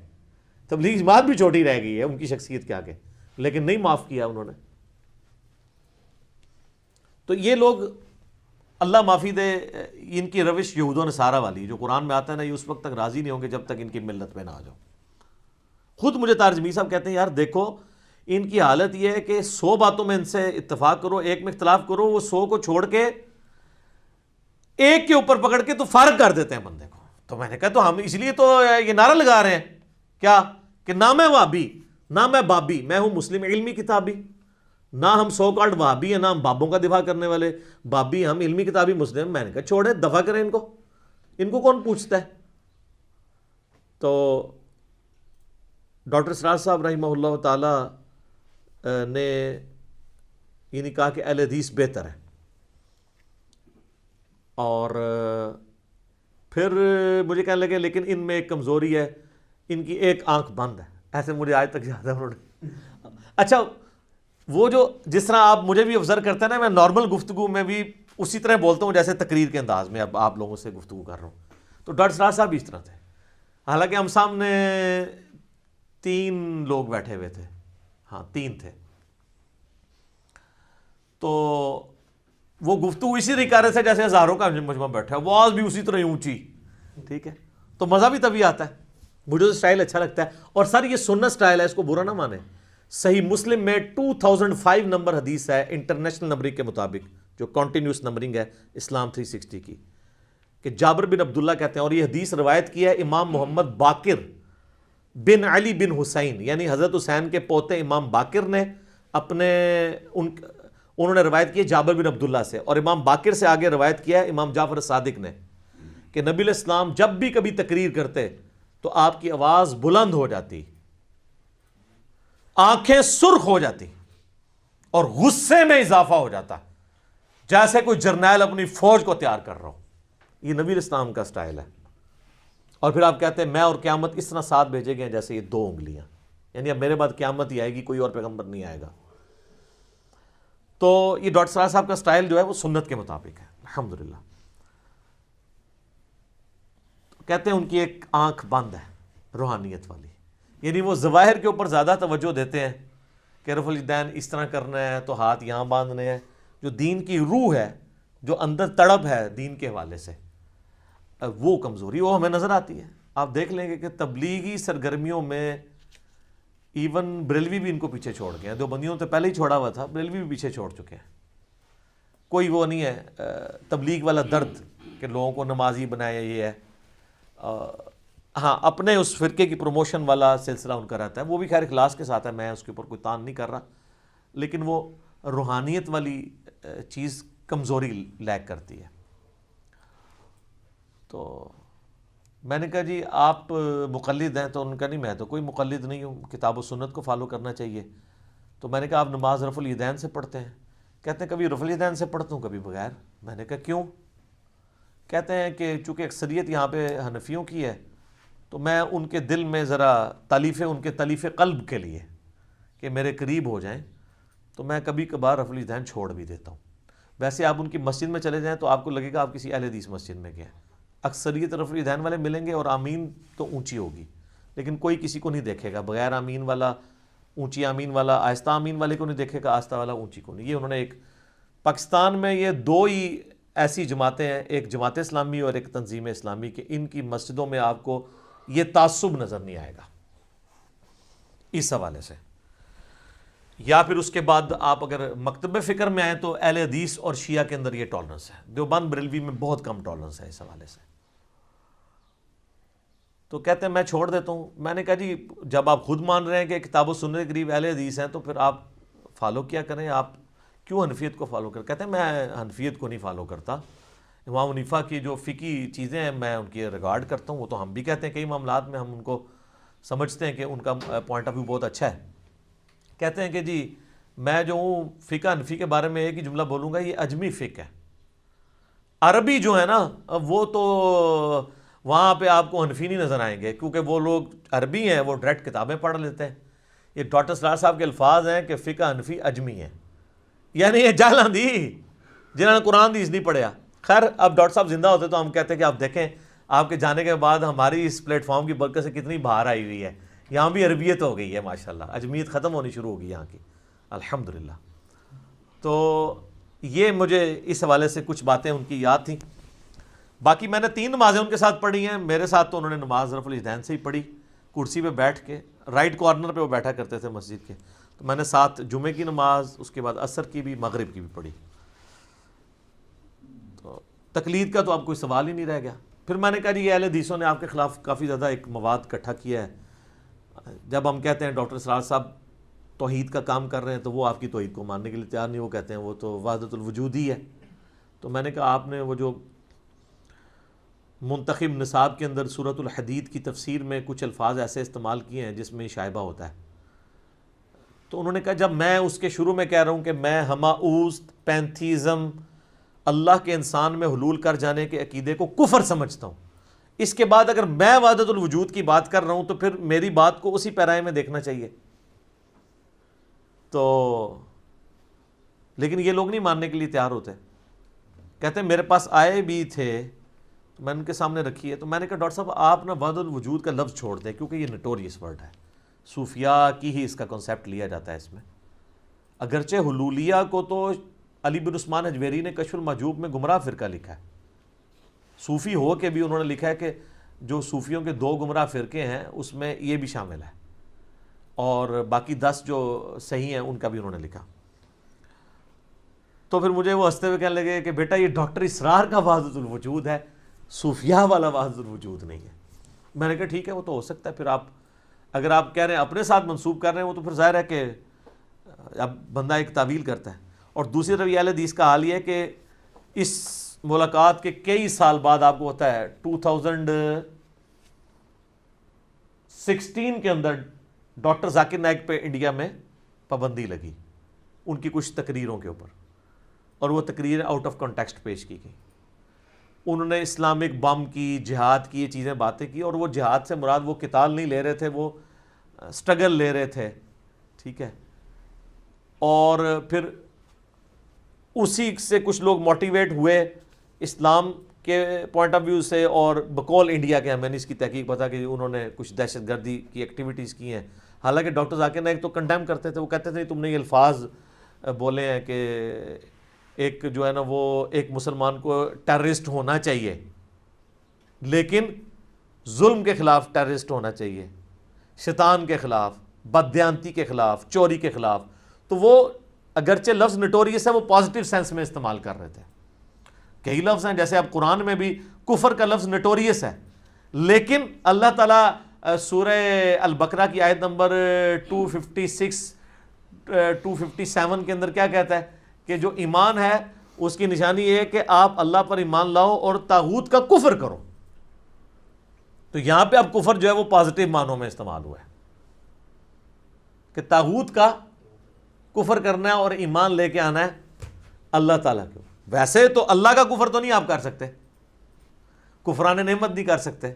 تبلیغی جماعت بھی چھوٹی رہ گئی ہے ان کی شخصیت کے آگے، لیکن نہیں معاف کیا انہوں نے. تو یہ لوگ اللہ معافی دے، ان کی روش یہود و نصارہ والی جو قرآن میں آتا ہے نا، یہ اس وقت تک راضی نہیں ہوں گے جب تک ان کی ملت میں نہ آ جاؤ. خود مجھے طارق جمیل صاحب کہتے ہیں یار دیکھو ان کی حالت یہ ہے کہ 100 باتوں میں ان سے اتفاق کرو، ایک میں اختلاف کرو، وہ 100 کو چھوڑ کے ایک کے اوپر پکڑ کے تو فارغ کر دیتے ہیں بندے کو. تو میں نے کہا تو ہم اس لیے تو یہ نعرہ لگا رہے ہیں کیا کہ نہ میں وہابی، نہ میں بابی، میں ہوں مسلم علمی کتابی. نہ ہم سو کالڈ وہابی ہیں، نہ ہم بابوں کا دفاع کرنے والے بابی، ہم علمی کتابی مسلم. میں نے کہا چھوڑے، دفاع کریں ان کو کون پوچھتا ہے. تو ڈاکٹر اسرار صاحب رحمہ اللہ تعالی نے یہ کہا کہ اہل حدیث بہتر ہے، اور پھر مجھے کہنے لگے لیکن ان میں ایک کمزوری ہے، ان کی ایک آنکھ بند ہے. ایسے مجھے آج تک یاد ہے انہوں نے. اچھا، وہ جو جس طرح آپ مجھے بھی آبزرو کرتے ہیں نا، میں نارمل گفتگو میں بھی اسی طرح بولتا ہوں جیسے تقریر کے انداز میں اب آپ لوگوں سے گفتگو کر رہا ہوں. تو ڈاکٹر اسرار صاحب بھی اس طرح تھے، حالانکہ ہم سامنے 3 لوگ بیٹھے ہوئے تھے، ہاں 3 تھے. تو وہ گفتگو اسی طرح کر رہے تھے جیسے ہزاروں کا مجمع بیٹھا ہے، آواز بھی اسی طرح اونچی، ٹھیک ہے. تو مزہ بھی تبھی آتا ہے، مجھے تو سٹائل اچھا لگتا ہے. اور سر یہ سنت سٹائل ہے، اس کو برا نہ مانے. صحیح مسلم میں 2005 نمبر حدیث ہے انٹرنیشنل نمبرنگ کے مطابق، جو کنٹینیوس نمبرنگ ہے اسلام 360 کی، کہ جابر بن عبداللہ کہتے ہیں، اور یہ حدیث روایت کی ہے امام محمد باقر بن علی بن حسین، یعنی حضرت حسین کے پوتے امام باقر نے انہوں نے روایت کی ہے جابر بن عبداللہ سے، اور امام باقر سے آگے روایت کیا ہے امام جعفر صادق نے کہ نبی علیہ السلام جب بھی کبھی تقریر کرتے تو آپ کی آواز بلند ہو جاتی، آنکھیں سرخ ہو جاتی، اور غصے میں اضافہ ہو جاتا، جیسے کوئی جرنیل اپنی فوج کو تیار کر رہا ہو. یہ نبی علیہ السلام کا سٹائل ہے. اور پھر آپ کہتے ہیں میں اور قیامت اس طرح ساتھ بھیجے گئے جیسے یہ 2 انگلیاں، یعنی اب میرے بعد قیامت ہی آئے گی، کوئی اور پیغمبر نہیں آئے گا. تو یہ ڈاکٹر اسرار صاحب کا سٹائل جو ہے وہ سنت کے مطابق ہے الحمدللہ. کہتے ہیں ان کی ایک آنکھ بند ہے روحانیت والی، یعنی وہ ظواہر کے اوپر زیادہ توجہ دیتے ہیں کہ رفع الیدین اس طرح کرنا ہے تو ہاتھ یہاں باندھنے ہیں. جو دین کی روح ہے، جو اندر تڑپ ہے دین کے حوالے سے، وہ کمزوری وہ ہمیں نظر آتی ہے. آپ دیکھ لیں گے کہ تبلیغی سرگرمیوں میں ایون بریلوی بھی ان کو پیچھے چھوڑ گئے ہیں. دیوبندیوں تو پہلے ہی چھوڑا ہوا تھا، بریلوی بھی پیچھے چھوڑ چکے ہیں. کوئی وہ نہیں ہے تبلیغ والا درد کہ لوگوں کو نمازی بنایا یہ ہے. ہاں اپنے اس فرقے کی پروموشن والا سلسلہ ان کا رہتا ہے, وہ بھی خیر اخلاص کے ساتھ ہے, میں اس کے اوپر کوئی تان نہیں کر رہا, لیکن وہ روحانیت والی چیز کمزوری لیک کرتی ہے. تو میں نے کہا جی آپ مقلد ہیں؟ تو ان کا نہیں, میں تو کوئی مقلد نہیں ہوں, کتاب و سنت کو فالو کرنا چاہیے. تو میں نے کہا آپ نماز رفع الیدین سے پڑھتے ہیں؟ کہتے ہیں کبھی رفع الیدین سے پڑھتا ہوں کبھی بغیر. میں نے کہا کیوں؟ کہتے ہیں کہ چونکہ اکثریت یہاں پہ حنفیوں کی ہے تو میں ان کے دل میں ذرا ان کے تلیف قلب کے لیے کہ میرے قریب ہو جائیں تو میں کبھی کبھار رفع الیدین چھوڑ بھی دیتا ہوں. ویسے آپ ان کی مسجد میں چلے جائیں تو آپ کو لگے گا آپ کسی اہل حدیث مسجد میں گئے. اکثریت رفع الیدین والے ملیں گے اور آمین تو اونچی ہوگی, لیکن کوئی کسی کو نہیں دیکھے گا بغیر آمین والا, اونچی آمین والا آہستہ آمین والے کو نہیں دیکھے گا, آہستہ والا اونچی کو نہیں. یہ انہوں نے ایک پاکستان میں یہ دو ہی ایسی جماعتیں ہیں, ایک جماعت اسلامی اور ایک تنظیم اسلامی, کہ ان کی مسجدوں میں آپ کو یہ تعصب نظر نہیں آئے گا اس حوالے سے. یا پھر اس کے بعد آپ اگر مکتب فکر میں آئیں تو اہل حدیث اور شیعہ کے اندر یہ ٹالرنس ہے, دیوبند بریلوی میں بہت کم ٹالرنس ہے اس حوالے سے. تو کہتے ہیں میں چھوڑ دیتا ہوں. میں نے کہا جی جب آپ خود مان رہے ہیں کہ کتاب و سنت کے قریب اہل حدیث ہیں تو پھر آپ فالو کیا کریں, آپ کیوں حنفیت کو فالو کریں؟ کہتے ہیں میں حنفیت کو نہیں فالو کرتا, امام حنیفہ کی جو فقہی چیزیں ہیں میں ان کی ریگارڈ کرتا ہوں, وہ تو ہم بھی کہتے ہیں کئی معاملات میں ہم ان کو سمجھتے ہیں کہ ان کا پوائنٹ آف ویو بہت اچھا ہے. کہتے ہیں کہ جی میں جو ہوں فقہ حنفی کے بارے میں ایک ہی جملہ بولوں گا, یہ اجمی فقہ ہے. عربی جو ہے نا وہ تو وہاں پہ آپ کو حنفی نہیں نظر آئیں گے, کیونکہ وہ لوگ عربی ہیں, وہ ڈائریکٹ کتابیں پڑھ لیتے ہیں. یہ ڈاکٹر سرار صاحب کے الفاظ ہیں کہ فقہ حنفی اجمی ہے, یعنی یہ جہل اندھی جنہوں نے قرآن حدیث نہیں پڑھا. خیر اب ڈاکٹر صاحب زندہ ہوتے تو ہم کہتے ہیں کہ آپ دیکھیں آپ کے جانے کے بعد ہماری اس پلیٹ فارم کی برکت سے کتنی بہار آئی ہوئی ہے, یہاں بھی عربیت ہو گئی ہے ماشاءاللہ, اجمیت ختم ہونی شروع ہوگی یہاں کی الحمدللہ. تو یہ مجھے اس حوالے سے کچھ باتیں ان کی یاد تھیں. باقی میں نے 3 نمازیں ان کے ساتھ پڑھی ہیں, میرے ساتھ تو انہوں نے نماز رفع الیدین سے ہی پڑھی, کرسی پہ بیٹھ کے, رائٹ کارنر پہ وہ بیٹھا کرتے تھے مسجد کے. تو میں نے ساتھ جمعے کی نماز, اس کے بعد عصر کی بھی, مغرب کی بھی پڑھی. تو تقلید کا تو اب کوئی سوال ہی نہیں رہ گیا. پھر میں نے کہا جی یہ اہل حدیثوں نے آپ کے خلاف کافی زیادہ ایک مواد اکٹھا کیا ہے. جب ہم کہتے ہیں ڈاکٹر سرار صاحب توحید کا کام کر رہے ہیں تو وہ آپ کی توحید کو ماننے کے لیے تیار نہیں, وہ کہتے ہیں وہ تو وحدت الوجود ہی ہے. تو میں نے کہا آپ نے وہ جو منتخب نصاب کے اندر سورۃ الحدید کی تفسیر میں کچھ الفاظ ایسے استعمال کیے ہیں جس میں شائبہ ہوتا ہے. تو انہوں نے کہا جب میں اس کے شروع میں کہہ رہا ہوں کہ میں ہماؤست پینتھیزم, اللہ کے انسان میں حلول کر جانے کے عقیدے کو کفر سمجھتا ہوں, اس کے بعد اگر میں وحدت الوجود کی بات کر رہا ہوں تو پھر میری بات کو اسی پیرائے میں دیکھنا چاہیے. تو لیکن یہ لوگ نہیں ماننے کے لیے تیار ہوتے. کہتے ہیں میرے پاس آئے بھی تھے تو میں ان کے سامنے رکھی ہے. تو میں نے کہا ڈاکٹر صاحب آپ نا وحدت الوجود کا لفظ چھوڑ دیں, کیونکہ یہ نٹوریس ورڈ ہے, صوفیاء کی ہی اس کا کنسیپٹ لیا جاتا ہے اس میں. اگرچہ حلولیہ کو تو علی بن عثمان حجویری نے کشف المحجوب میں گمراہ فرقہ لکھا ہے, صوفی ہو کے بھی انہوں نے لکھا ہے کہ جو صوفیوں کے 2 گمراہ فرقے ہیں اس میں یہ بھی شامل ہے, اور باقی 10 جو صحیح ہیں ان کا بھی انہوں نے لکھا. تو پھر مجھے وہ ہنستے ہوئے کہنے لگے کہ بیٹا یہ ڈاکٹر اسرار کا وحدت الوجود ہے, صوفیاء والا وحدت الوجود نہیں ہے. میں نے کہا ٹھیک ہے وہ تو ہو سکتا ہے, پھر آپ اگر آپ کہہ رہے ہیں اپنے ساتھ منسوب کر رہے ہیں وہ تو پھر ظاہر ہے کہ اب بندہ ایک تعویل کرتا ہے. اور دوسری طرف یہ اہل حدیث کا حال یہ ہے کہ اس ملاقات کے کئی سال بعد آپ کو ہوتا ہے 2016 کے اندر ڈاکٹر ذاکر نائک پہ انڈیا میں پابندی لگی ان کی کچھ تقریروں کے اوپر, اور وہ تقریر آؤٹ آف کانٹیکسٹ پیش کی گئی. انہوں نے اسلامک بم کی, جہاد کی, یہ چیزیں باتیں کی, اور وہ جہاد سے مراد وہ قتال نہیں لے رہے تھے, وہ سٹرگل لے رہے تھے, ٹھیک ہے. اور پھر اسی سے کچھ لوگ موٹیویٹ ہوئے اسلام کے پوائنٹ آف ویو سے, اور بقول انڈیا کے, میں نے اس کی تحقیق پتا کہ انہوں نے کچھ دہشت گردی کی ایکٹیویٹیز کی ہیں. حالانکہ ڈاکٹر ذاکر نائک تو کنڈیم کرتے تھے, وہ کہتے تھے تم نے یہ الفاظ بولے ہیں کہ ایک جو ہے نا وہ ایک مسلمان کو ٹیررسٹ ہونا چاہیے, لیکن ظلم کے خلاف ٹیررسٹ ہونا چاہیے, شیطان کے خلاف, بددیانتی کے خلاف, چوری کے خلاف. تو وہ اگرچہ لفظ نٹوریس ہے وہ پازیٹیو سینس میں استعمال کر رہے تھے. کئی لفظ ہیں جیسے اب قرآن میں بھی کفر کا لفظ نٹوریس ہے, لیکن اللہ تعالیٰ سورہ البقرہ کی آیت نمبر 256 257 کے اندر کیا کہتا ہے کہ جو ایمان ہے اس کی نشانی یہ ہے کہ آپ اللہ پر ایمان لاؤ اور طاغوت کا کفر کرو. تو یہاں پہ اب کفر جو ہے وہ پازیٹیو معنوں میں استعمال ہوا ہے کہ طاغوت کا کفر کرنا ہے اور ایمان لے کے آنا ہے اللہ تعالیٰ کے. ویسے تو اللہ کا کفر تو نہیں آپ کر سکتے, کفران نعمت نہیں کر سکتے,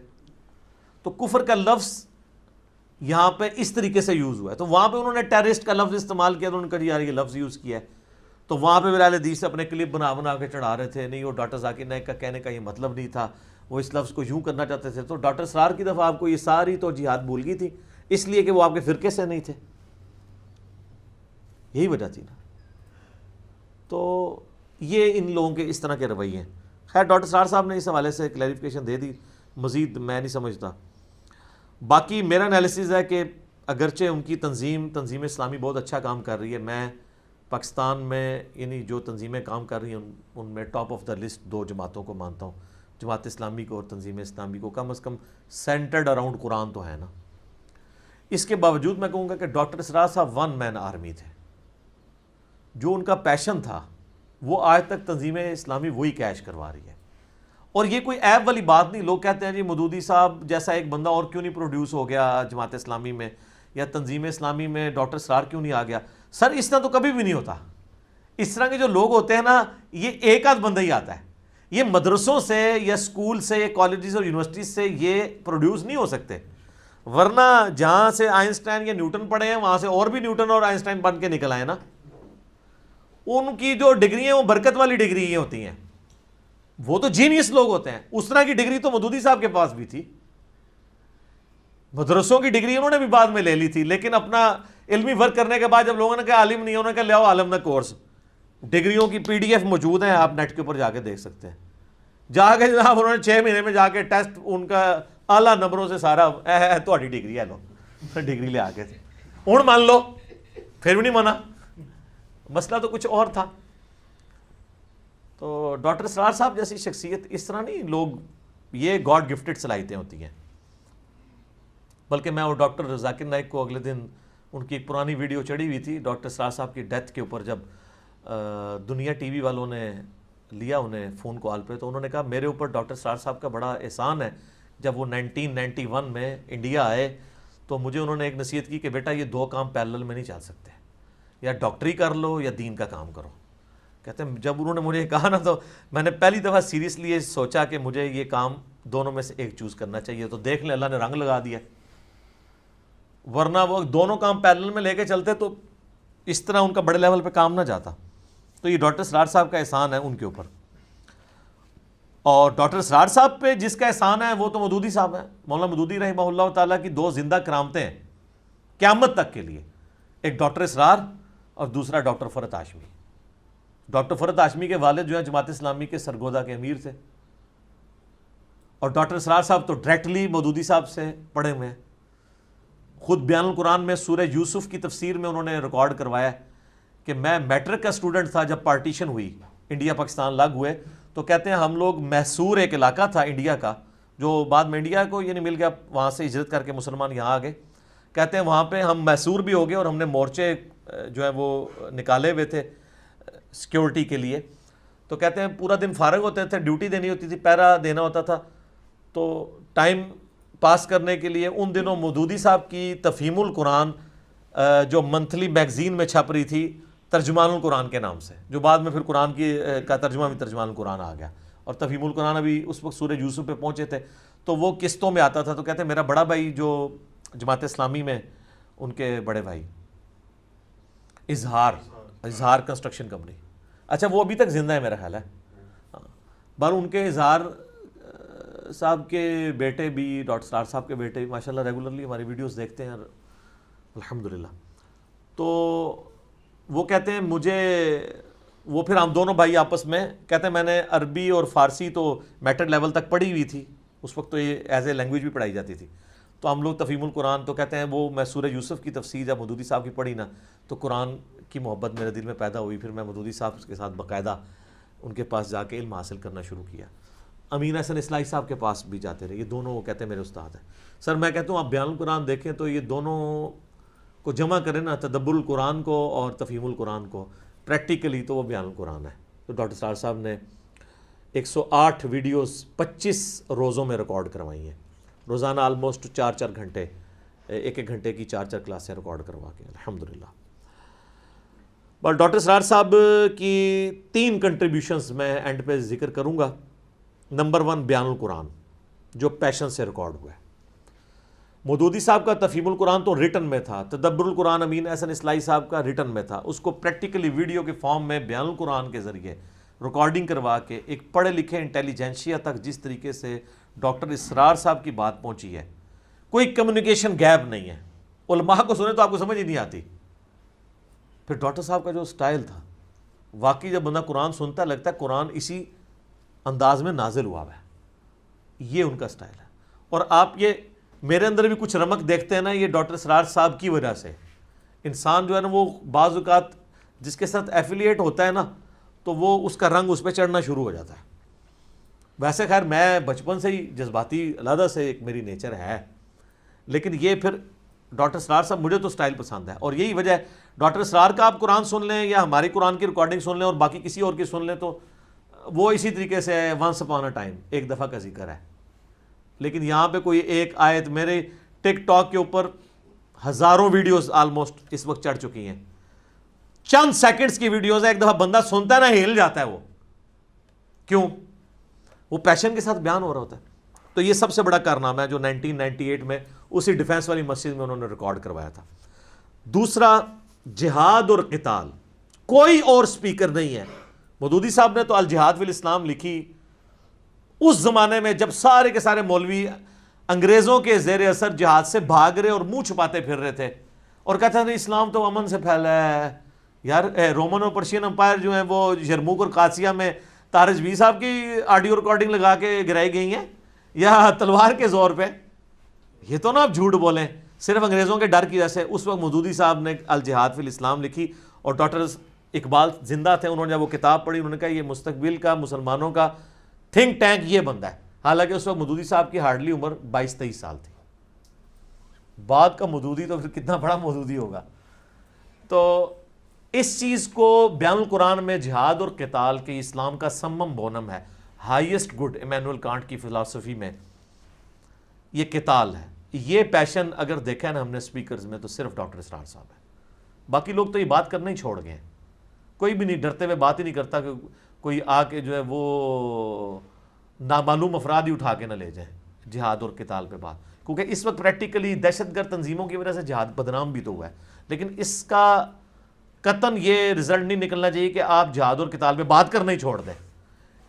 تو کفر کا لفظ یہاں پہ اس طریقے سے یوز ہوا ہے. تو وہاں پہ انہوں نے ٹیررسٹ کا لفظ استعمال کیا تو انہوں نے کہا یار یہ لفظ یوز کیا ہے, تو وہاں پہ اہل حدیث اپنے کلپ بنا کے چڑھا رہے تھے. نہیں وہ ڈاکٹر ذاکر نائک کا کہنے کا یہ مطلب نہیں تھا, وہ اس لفظ کو یوں کرنا چاہتے تھے. تو ڈاکٹر اسرار کی دفعہ آپ کو یہ ساری تو جہاد بھول گئی تھی, اس لیے کہ وہ آپ کے فرقے سے نہیں تھے, یہی وجہ تھی نا. تو یہ ان لوگوں کے اس طرح کے رویے ہیں. خیر ڈاکٹر اسرار صاحب نے اس حوالے سے کلیریفیکیشن دے دی, مزید میں نہیں سمجھتا. باقی میرا انالیسز ہے کہ اگرچہ ان کی تنظیم اسلامی بہت اچھا کام کر رہی ہے, میں پاکستان میں یعنی جو تنظیمیں کام کر رہی ہیں ان میں ٹاپ آف دا لسٹ 2 جماعتوں کو مانتا ہوں, جماعت اسلامی کو اور تنظیم اسلامی کو. کم از کم سینٹرڈ اراؤنڈ قرآن تو ہے نا. اس کے باوجود میں کہوں گا کہ ڈاکٹر اسرار صاحب 1 مین آرمی تھے. جو ان کا پیشن تھا وہ آج تک تنظیم اسلامی وہی کیش کروا رہی ہے. اور یہ کوئی عیب والی بات نہیں. لوگ کہتے ہیں جی مودودی صاحب جیسا ایک بندہ اور کیوں نہیں پروڈیوس ہو گیا جماعت اسلامی میں, یا تنظیم اسلامی میں ڈاکٹر اسرار کیوں نہیں آ گیا. سر اس طرح تو کبھی بھی نہیں ہوتا. اس طرح کے جو لوگ ہوتے ہیں نا, یہ ایک آدھ بندہ ہی آتا ہے. یہ مدرسوں سے یا اسکول سے یا کالجز اور یونیورسٹیز سے یہ پروڈیوس نہیں ہو سکتے, ورنہ جہاں سے آئنسٹائن یا نیوٹن پڑھے ہیں وہاں سے اور بھی نیوٹن اور آئنسٹائن بن کے نکل آئے نا. ان کی جو ڈگری ہیں وہ برکت والی ڈگری ہوتی ہیں, وہ تو جینیس لوگ ہوتے ہیں. اس طرح کی ڈگری تو مودودی صاحب کے پاس بھی تھی, مدرسوں کی ڈگری انہوں نے بھی بعد میں لے لی تھی, لیکن اپنا علمی ورک کرنے کے بعد جب لوگوں نے کہا عالم نہیں ہے, انہوں نے کہا لے آؤ عالم نہ کورس. ڈگریوں کی PDF موجود ہیں, آپ نیٹ کے اوپر جا کے دیکھ سکتے ہیں. جا کے جناب انہوں نے 6 مہینے میں جا کے ٹیسٹ ان کا اعلیٰ نمبروں سے سارا تھوڑی ڈگری ہے, لو ڈگری لے آ کے ہوں مان لو, پھر بھی نہیں مانا. مسئلہ تو کچھ اور تھا. تو ڈاکٹر اسرار صاحب جیسی شخصیت اس طرح نہیں, لوگ یہ گاڈ گفٹڈ صلاحیتیں ہوتی ہیں. بلکہ میں وہ ڈاکٹر ذاکر نائک کو اگلے دن ان کی ایک پرانی ویڈیو چڑھی ہوئی تھی ڈاکٹر اسرار صاحب کی ڈیتھ کے اوپر, جب دنیا ٹی وی والوں نے لیا انہیں فون کال پہ, تو انہوں نے کہا میرے اوپر ڈاکٹر اسرار صاحب کا بڑا احسان ہے. جب وہ 1991 میں انڈیا آئے تو مجھے انہوں نے ایک نصیحت کی کہ بیٹا یہ 2 کام پیرلل میں نہیں چل سکتے, یا ڈاکٹری کر لو یا دین کا کام کرو. کہتے ہیں جب انہوں نے مجھے کہا نا تو میں نے پہلی دفعہ سیریسلی یہ سوچا کہ مجھے یہ کام دونوں میں سے ایک چوز کرنا چاہیے. تو دیکھ لیں اللہ نے رنگ لگا دیا, ورنہ وہ دونوں کام پیرلل میں لے کے چلتے تو اس طرح ان کا بڑے لیول پہ کام نہ جاتا. تو یہ ڈاکٹر اسرار صاحب کا احسان ہے ان کے اوپر. اور ڈاکٹر اسرار صاحب پہ جس کا احسان ہے وہ تو مودودی صاحب ہیں. مولانا مودودی رحمہ اللہ تعالیٰ کی 2 زندہ کرامتیں ہیں قیامت تک کے لیے, ایک ڈاکٹر اسرار اور دوسرا ڈاکٹر فرحت ہاشمی. ڈاکٹر فرحت ہاشمی کے والد جو ہیں جماعت اسلامی کے سرگودا کے امیر تھے, اور ڈاکٹر اسرار صاحب تو ڈائریکٹلی مودودی صاحب سے پڑھے ہوئے ہیں. خود بیان القرآن میں سورہ یوسف کی تفسیر میں انہوں نے ریکارڈ کروایا کہ میں میٹرک کا اسٹوڈنٹ تھا جب پارٹیشن ہوئی, انڈیا پاکستان الگ ہوئے, تو کہتے ہیں ہم لوگ محصور ایک علاقہ تھا انڈیا کا جو بعد میں انڈیا کو یعنی مل گیا, وہاں سے ہجرت کر کے مسلمان یہاں آ گئے. کہتے ہیں وہاں پہ ہم محصور بھی ہو گئے اور ہم نے مورچے جو ہیں وہ نکالے ہوئے تھے سیکیورٹی کے لیے. تو کہتے ہیں پورا دن فارغ ہوتے تھے, ڈیوٹی دینی ہوتی تھی, پہرا دینا ہوتا تھا. تو ٹائم پاس کرنے کے لیے ان دنوں مودودی صاحب کی تفہیم القرآن جو منتھلی میگزین میں چھپ رہی تھی ترجمان القرآن کے نام سے, جو بعد میں پھر قرآن کی کا ترجمہ بھی ترجمان القرآن آ گیا, اور تفہیم القرآن ابھی اس وقت سورہ یوسف پہ پہنچے تھے, تو وہ قسطوں میں آتا تھا. تو کہتے ہیں میرا بڑا بھائی جو جماعت اسلامی میں ان کے بڑے بھائی اظہار کنسٹرکشن کمپنی, اچھا وہ ابھی تک زندہ ہے میرا خیال ہے. بار ان کے اظہار صاحب کے بیٹے بھی, ڈاکٹر اسرار صاحب کے بیٹے بھی ماشاءاللہ ریگولرلی ہماری ویڈیوز دیکھتے ہیں الحمدللہ. تو وہ کہتے ہیں مجھے, وہ پھر ہم دونوں بھائی آپس میں کہتے ہیں میں نے عربی اور فارسی تو میٹرک لیول تک پڑھی ہوئی تھی, اس وقت تو یہ ایز اے لینگویج بھی پڑھائی جاتی تھی. تو ہم لوگ تفہیم القرآن تو کہتے ہیں وہ میں سورہ یوسف کی تفسیر جب مودودی صاحب کی پڑھی نا تو قرآن کی محبت میرے دل میں پیدا ہوئی، پھر میں مودودی صاحب کے ساتھ باقاعدہ ان کے پاس جا کے علم حاصل کرنا شروع کیا۔ امین احسن اصلاحی صاحب کے پاس بھی جاتے رہے، یہ دونوں وہ کہتے ہیں میرے استاد ہیں۔ سر میں کہتا ہوں آپ بیان القرآن دیکھیں تو یہ دونوں کو جمع کریں نا، تدبر القرآن کو اور تفہیم القرآن کو، پریکٹیکلی تو وہ بیان القرآن ہے۔ تو ڈاکٹر اسرار صاحب نے 108 ویڈیوز 25 روزوں میں ریکارڈ کروائی ہیں، روزانہ آلموسٹ 4 گھنٹے، ایک گھنٹے کی 4 کلاسیں ریکارڈ کروا کے الحمدللہ۔ بٹ ڈاکٹر اسرار صاحب کی 3 کنٹریبیوشنز میں اینڈ پہ ذکر کروں گا۔ نمبر 1 بیان القرآن جو پیشن سے ریکارڈ ہوا ہے۔ مودودی صاحب کا تفہیم القرآن تو ریٹن میں تھا، تدبر القرآن امین احسن اصلاحی صاحب کا ریٹن میں تھا، اس کو پریکٹیکلی ویڈیو کے فارم میں بیان القرآن کے ذریعے ریکارڈنگ کروا کے ایک پڑھے لکھے انٹیلیجنشیا تک جس طریقے سے ڈاکٹر اسرار صاحب کی بات پہنچی ہے، کوئی کمیونیکیشن گیپ نہیں ہے۔ علماء کو سنے تو آپ کو سمجھ ہی نہیں آتی۔ پھر ڈاکٹر صاحب کا جو سٹائل تھا، واقعی جب بندہ قرآن سنتا ہے لگتا ہے قرآن اسی انداز میں نازل ہوا ہے، یہ ان کا سٹائل ہے۔ اور آپ یہ میرے اندر بھی کچھ رمق دیکھتے ہیں نا، یہ ڈاکٹر اسرار صاحب کی وجہ سے۔ انسان جو ہے نا وہ بعض اوقات جس کے ساتھ ایفیلیٹ ہوتا ہے نا تو وہ اس کا رنگ اس پہ چڑھنا شروع ہو جاتا ہے۔ ویسے خیر میں بچپن سے ہی جذباتی علیحدہ سے ایک میری نیچر ہے، لیکن یہ پھر ڈاکٹر اسرار صاحب مجھے تو سٹائل پسند ہے، اور یہی وجہ ہے ڈاکٹر اسرار کا آپ قرآن سن لیں یا ہماری قرآن کی ریکارڈنگ سن لیں اور باقی کسی اور کی سن لیں تو وہ اسی طریقے سے ونس اپان اے ٹائم ایک دفعہ کا ذکر ہے۔ لیکن یہاں پہ کوئی ایک آیت، میرے ٹک ٹاک کے اوپر ہزاروں ویڈیوز آلموسٹ اس وقت چڑھ چکی ہیں، چند سیکنڈز کی ویڈیوز ہے، ایک دفعہ بندہ سنتا ہے نا ہل جاتا ہے وہ، کیوں؟ وہ پیشن کے ساتھ بیان ہو رہا ہوتا ہے۔ تو یہ سب سے بڑا کارنامہ ہے جو 1998 میں اسی ڈیفینس والی مسجد میں انہوں نے ریکارڈ کروایا تھا۔ دوسرا جہاد اور قتال، کوئی اور سپیکر نہیں ہے۔ مودودی صاحب نے تو الجہاد فی الاسلام لکھی اس زمانے میں جب سارے کے سارے مولوی انگریزوں کے زیر اثر جہاد سے بھاگ رہے اور منہ چھپاتے پھر رہے تھے اور کہتے تھے اسلام تو امن سے پھیلا ہے۔ یار رومن اور پرشین امپائر جو ہیں وہ یرموک اور قادسیہ میں طارق بی صاحب کی آڈیو ریکارڈنگ لگا کے گرائی گئی ہیں یا تلوار کے زور پہ؟ یہ تو نا آپ جھوٹ بولیں صرف انگریزوں کے ڈر کی وجہ سے۔ اس وقت مودودی صاحب نے الجہاد فی الاسلام لکھی اور ڈاکٹر اقبال زندہ تھے، انہوں نے جب وہ کتاب پڑھی انہوں نے کہا یہ مستقبل کا مسلمانوں کا تھنک ٹینک یہ بندہ ہے۔ حالانکہ اس وقت مودودی صاحب کی ہارڈلی عمر 22-23 سال تھی۔ بعد کا مودودی تو پھر کتنا بڑا مودودی ہوگا۔ تو اس چیز کو بیان القرآن میں جہاد اور قتال کے اسلام کا سمم بونم ہے، ہائیسٹ گڈ ایمینول کانٹ کی فلسفی میں یہ قتال ہے۔ یہ پیشن اگر دیکھا نا ہم نے سپیکرز میں تو صرف ڈاکٹر اسرار صاحب ہے، باقی لوگ تو یہ بات کرنا ہی چھوڑ گئے ہیں۔ کوئی بھی نہیں ڈرتے ہوئے بات ہی نہیں کرتا کہ کوئی آ کے جو ہے وہ نامعلوم افراد ہی اٹھا کے نہ لے جائیں جہاد اور قتال پہ بات، کیونکہ اس وقت پریکٹیکلی دہشت گرد تنظیموں کی وجہ سے جہاد بدنام بھی تو ہوا ہے، لیکن اس کا قطعاً یہ رزلٹ نہیں نکلنا چاہیے کہ آپ جہاد اور قتال پہ بات کرنا ہی چھوڑ دیں،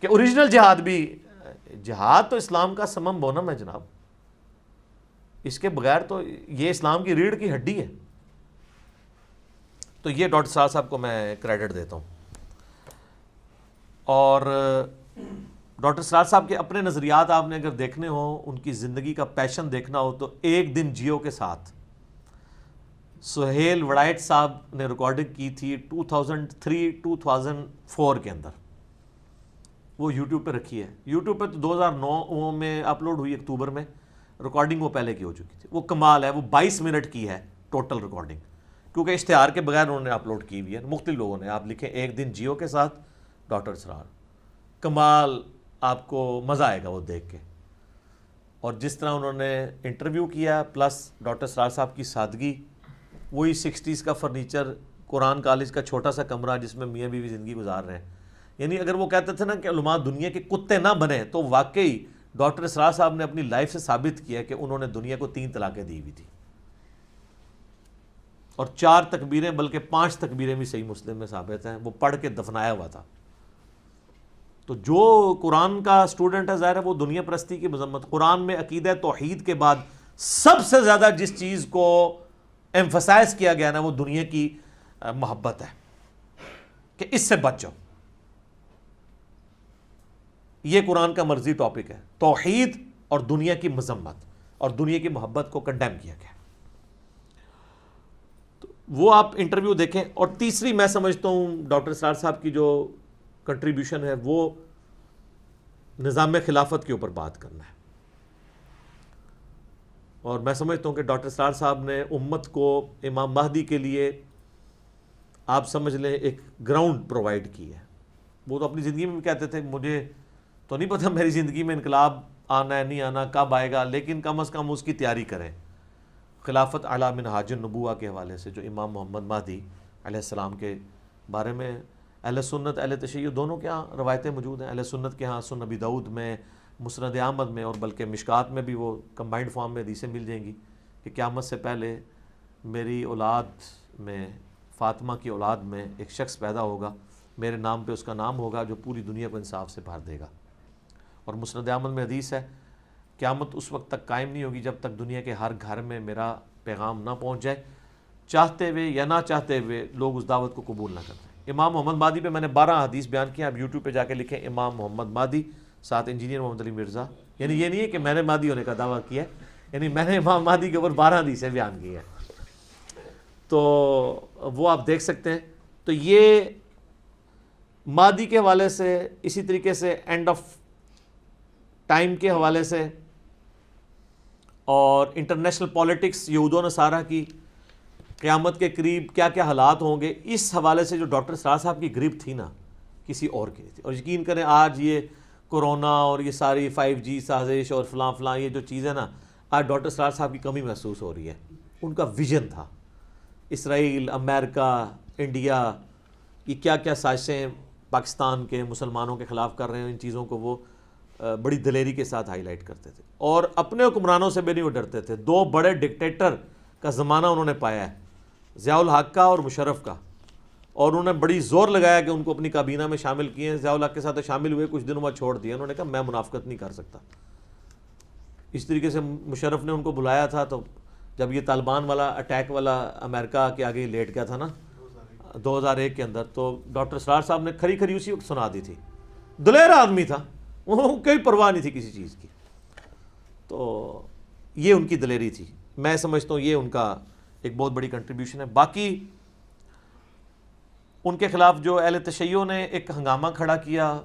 کہ اوریجنل جہاد بھی، جہاد تو اسلام کا سمم بونم ہے جناب، اس کے بغیر تو یہ اسلام کی ریڑھ کی ہڈی ہے۔ تو یہ ڈاکٹر اسرار صاحب کو میں کریڈٹ دیتا ہوں۔ اور ڈاکٹر اسرار صاحب کے اپنے نظریات آپ نے اگر دیکھنے ہوں، ان کی زندگی کا پیشن دیکھنا ہو تو ایک دن جیو کے ساتھ سہیل وڑائٹ صاحب نے ریکارڈنگ کی تھی 2003-2004 کے اندر، وہ یوٹیوب پہ رکھی ہے۔ یوٹیوب پہ تو 2009 میں اپلوڈ ہوئی، اکتوبر میں، ریکارڈنگ وہ پہلے کی ہو چکی تھی۔ وہ کمال ہے، وہ 22 منٹ کی ہے ٹوٹل ریکارڈنگ، کیونکہ اشتہار کے بغیر انہوں نے اپلوڈ کی ہوئی ہے مختلف لوگوں نے۔ آپ لکھیں ایک دن جیو کے ساتھ ڈاکٹر اسرار، کمال، آپ کو مزہ آئے گا وہ دیکھ کے۔ اور جس طرح انہوں نے انٹرویو کیا پلس ڈاکٹر اسرار صاحب کی سادگی، وہی 60s کا فرنیچر، قرآن کالج کا چھوٹا سا کمرہ جس میں میاں بیوی زندگی گزار رہے ہیں۔ یعنی اگر وہ کہتے تھے نا کہ علماء دنیا کے کتے نہ بنے، تو واقعی ڈاکٹر اسرار صاحب نے اپنی لائف سے ثابت کیا کہ انہوں نے دنیا کو 3 طلاقیں دی ہوئی تھی، اور 4 تکبیریں بلکہ 5 تکبیریں بھی صحیح مسلم میں ثابت ہیں، وہ پڑھ کے دفنایا ہوا تھا۔ تو جو قرآن کا اسٹوڈنٹ ہے ظاہر ہے وہ دنیا پرستی کی مذمت، قرآن میں عقیدہ توحید کے بعد سب سے زیادہ جس چیز کو ایمفسائز کیا گیا نا وہ دنیا کی محبت ہے، کہ اس سے بچ جاؤ۔ یہ قرآن کا مرضی ٹاپک ہے، توحید اور دنیا کی مذمت، اور دنیا کی محبت کو کنڈیم کیا گیا. تو وہ آپ انٹرویو دیکھیں. اور تیسری میں سمجھتا ہوں ڈاکٹر اسرار صاحب کی جو کنٹریبیوشن ہے وہ نظام خلافت کے اوپر بات کرنا ہے. اور میں سمجھتا ہوں کہ ڈاکٹر اسرار صاحب نے امت کو امام مہدی کے لیے آپ سمجھ لیں ایک گراؤنڈ پرووائڈ کی ہے. وہ تو اپنی زندگی میں بھی کہتے تھے مجھے تو نہیں پتہ میری زندگی میں انقلاب آنا ہے نہیں آنا کب آئے گا، لیکن کم از کم اس کی تیاری کریں. خلافت علی منہاج النبوہ کے حوالے سے جو امام محمد مہدی علیہ السلام کے بارے میں اہل سنت اہل تشیع دونوں کے ہاں روایتیں موجود ہیں. اہل سنت کے ہاں سنن ابی داؤد میں، مسند احمد میں، اور بلکہ مشکات میں بھی وہ کمبائنڈ فارم میں حدیثیں مل جائیں گی کہ قیامت سے پہلے میری اولاد میں، فاطمہ کی اولاد میں ایک شخص پیدا ہوگا، میرے نام پہ اس کا نام ہوگا جو پوری دنیا کو انصاف سے بھر دے گا. اور مسند احمد میں حدیث ہے قیامت اس وقت تک قائم نہیں ہوگی جب تک دنیا کے ہر گھر میں میرا پیغام نہ پہنچ جائے، چاہتے ہوئے یا نہ چاہتے ہوئے لوگ اس دعوت کو قبول نہ کرتے. امام محمد مہدی پہ میں نے 12 حدیث بیان کیا. آپ یوٹیوب پہ جا کے لکھیں امام محمد مہدی ساتھ انجینئر محمد علی مرزا. یعنی یہ نہیں ہے کہ میں نے مہدی ہونے کا دعویٰ کیا ہے، یعنی میں نے امام مہدی کے اوپر 12 حدیثیں بیان کی ہیں. تو وہ آپ دیکھ سکتے ہیں. تو یہ مہدی کے حوالے سے، اسی طریقے سے اینڈ آف ٹائم کے حوالے سے، اور انٹرنیشنل پالیٹکس یہود و نصارہ کی قیامت کے قریب کیا کیا حالات ہوں گے، اس حوالے سے جو ڈاکٹر اسرار صاحب کی گرپ تھی نا کسی اور کی نہیں تھی. اور یقین کریں آج یہ کورونا اور یہ ساری 5G سازش اور فلاں فلاں یہ جو چیزیں نا، آج ڈاکٹر اسرار صاحب کی کمی محسوس ہو رہی ہے. ان کا ویژن تھا. اسرائیل، امریکہ، انڈیا، یہ کیا کیا سازشیں پاکستان کے مسلمانوں کے خلاف کر رہے ہیں، ان چیزوں کو وہ بڑی دلیری کے ساتھ ہائی لائٹ کرتے تھے. اور اپنے حکمرانوں سے بھی نہیں وہ ڈرتے تھے. 2 بڑے ڈکٹیٹر کا زمانہ انہوں نے پایا ہے، ضیاء الحق کا اور مشرف کا، اور انہوں نے بڑی زور لگایا کہ ان کو اپنی کابینہ میں شامل کیے. ضیاء الحق کے ساتھ شامل ہوئے، کچھ دنوں بعد چھوڑ دیا. انہوں نے کہا میں منافقت نہیں کر سکتا. اس طریقے سے مشرف نے ان کو بلایا تھا تو جب یہ طالبان والا اٹیک والا امریکہ کے آگے لیٹ گیا تھا نا 2001 کے اندر، تو ڈاکٹر اسرار صاحب نے کھری کھری اسی وقت سنا دی تھی. دلیر آدمی تھا، وہ کوئی پرواہ نہیں تھی کسی چیز کی. تو یہ ان کی دلیری تھی. میں سمجھتا ہوں یہ ان کا ایک بہت بڑی کنٹریبیوشن ہے. باقی ان کے خلاف جو اہل تشیع نے ایک ہنگامہ کھڑا کیا،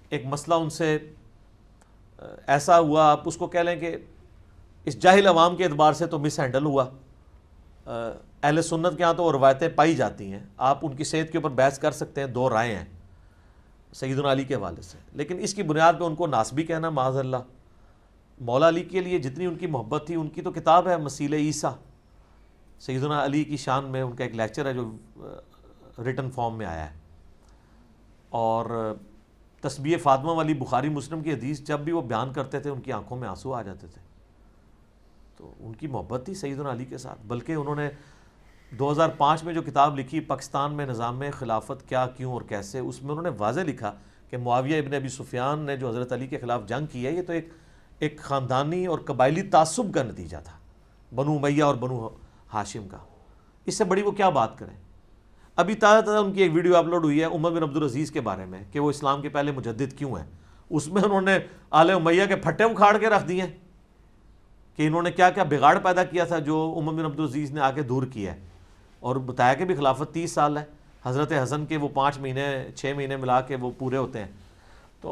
ایک مسئلہ ان سے ایسا ہوا، آپ اس کو کہہ لیں کہ اس جاہل عوام کے اعتبار سے تو مس ہینڈل ہوا. اہل سنت کے ہاں تو وہ روایتیں پائی جاتی ہیں، آپ ان کی صحت کے اوپر بحث کر سکتے ہیں، 2 رائے ہیں سیدنا علی کے حوالے سے، لیکن اس کی بنیاد پہ ان کو ناسبی کہنا معاذ اللہ. مولا علی کے لیے جتنی ان کی محبت تھی، ان کی تو کتاب ہے مسیل عیسیٰ، سیدنا علی کی شان میں ان کا ایک لیکچر ہے جو ریٹن فارم میں آیا ہے. اور تسبیح فاطمہ والی بخاری مسلم کی حدیث جب بھی وہ بیان کرتے تھے ان کی آنکھوں میں آنسو آ جاتے تھے. تو ان کی محبت تھی سیدنا علی کے ساتھ. بلکہ انہوں نے 2005 میں جو کتاب لکھی پاکستان میں نظام خلافت کیا، کیوں اور کیسے، اس میں انہوں نے واضح لکھا کہ معاویہ ابن ابی سفیان نے جو حضرت علی کے خلاف جنگ کی ہے، یہ تو ایک خاندانی اور قبائلی تعصب کا نتیجہ تھا، بنو امیہ اور بنو ہاشم کا. اس سے بڑی وہ کیا بات کریں. ابھی تازہ ان کی ایک ویڈیو اپلوڈ ہوئی ہے عمر بن عبدالعزیز کے بارے میں کہ وہ اسلام کے پہلے مجدد کیوں ہیں. اس میں انہوں نے آل امیہ کے پھٹے اکھاڑ کے رکھ دیے کہ انہوں نے کیا کیا بگاڑ پیدا کیا تھا جو عمر بن عبدالعزیز نے آ کے دور کیا ہے. اور بتایا کہ بھی خلافت 30 سال ہے، حضرت حسن کے وہ 5 مہینے 6 مہینے ملا کے وہ پورے ہوتے ہیں. تو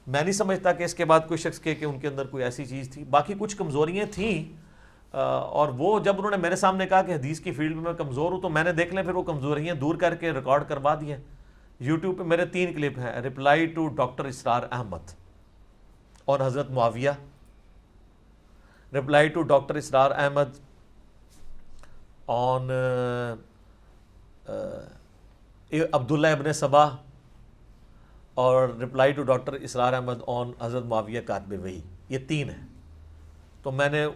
میں نہیں سمجھتا کہ اس کے بعد کوئی شخص کہ ان کے اندر کوئی ایسی چیز تھی. باقی کچھ کمزوریاں تھیں، اور وہ جب انہوں نے میرے سامنے کہا کہ حدیث کی فیلڈ میں میں کمزور ہوں، تو میں نے دیکھ لیں پھر وہ کمزوریاں دور کر کے ریکارڈ کروا دی ہیں. یوٹیوب پہ میرے 3 کلپ ہیں، رپلائی ٹو ڈاکٹر اسرار احمد اور حضرت معاویہ، رپلائی ٹو ڈاکٹر اسرار احمد آن عبداللہ ابن سبا، اور رپلائی ٹو ڈاکٹر اسرار احمد آن حضرت معاویہ کاتب وحی. یہ 3 ہیں. تو میں نے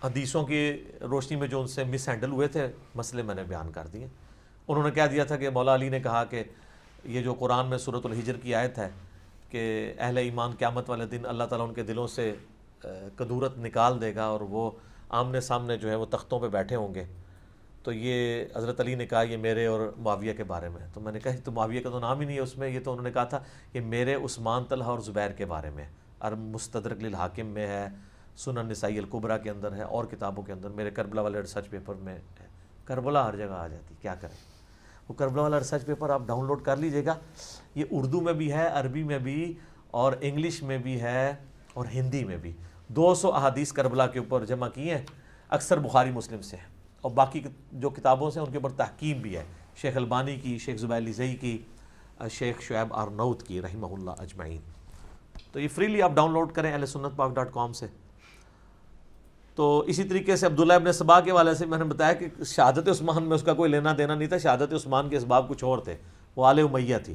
حدیثوں کی روشنی میں جو ان سے مس ہینڈل ہوئے تھے مسئلے میں نے بیان کر دیے. انہوں نے کہہ دیا تھا کہ مولا علی نے کہا کہ یہ جو قرآن میں سورۃ الحجر کی آیت ہے کہ اہل ایمان قیامت والے دن اللہ تعالیٰ ان کے دلوں سے کدورت نکال دے گا اور وہ آمنے سامنے جو ہے وہ تختوں پہ بیٹھے ہوں گے. تو یہ حضرت علی نے کہا یہ میرے اور معاویہ کے بارے میں. تو میں نے کہا تو معاویہ کا تو نام ہی نہیں ہے اس میں. یہ تو انہوں نے کہا تھا کہ میرے عثمان، طلحہ اور زبیر کے بارے میں، اور مستدرک للحاکم میں ہے، سنن نسائی الکبریٰ کے اندر ہے اور کتابوں کے اندر، میرے کربلا والے ریسرچ پیپر میں ہے۔ کربلا ہر جگہ آ جاتی، کیا کریں، وہ کربلا والا ریسرچ پیپر آپ ڈاؤن لوڈ کر لیجئے گا، یہ اردو میں بھی ہے، عربی میں بھی، اور انگلش میں بھی ہے، اور ہندی میں بھی۔ 200 احادیث کربلا کے اوپر جمع کی ہیں، اکثر بخاری مسلم سے ہیں، اور باقی جو کتابوں سے ان کے اوپر تحکیم بھی ہے، شیخ البانی کی، شیخ زبیر لیزئی کی، شیخ شعیب آرناؤت کی رحمہ اللہ اجمعین۔ تو یہ فریلی آپ ڈاؤن لوڈ کریں ahlsunnatpak.com سے۔ تو اسی طریقے سے عبداللہ ابن سبا کے والے سے میں نے بتایا کہ شہادت عثمان میں اس کا کوئی لینا دینا نہیں تھا، شہادت عثمان کے اسباب کچھ اور تھے، وہ آل امیہ تھی،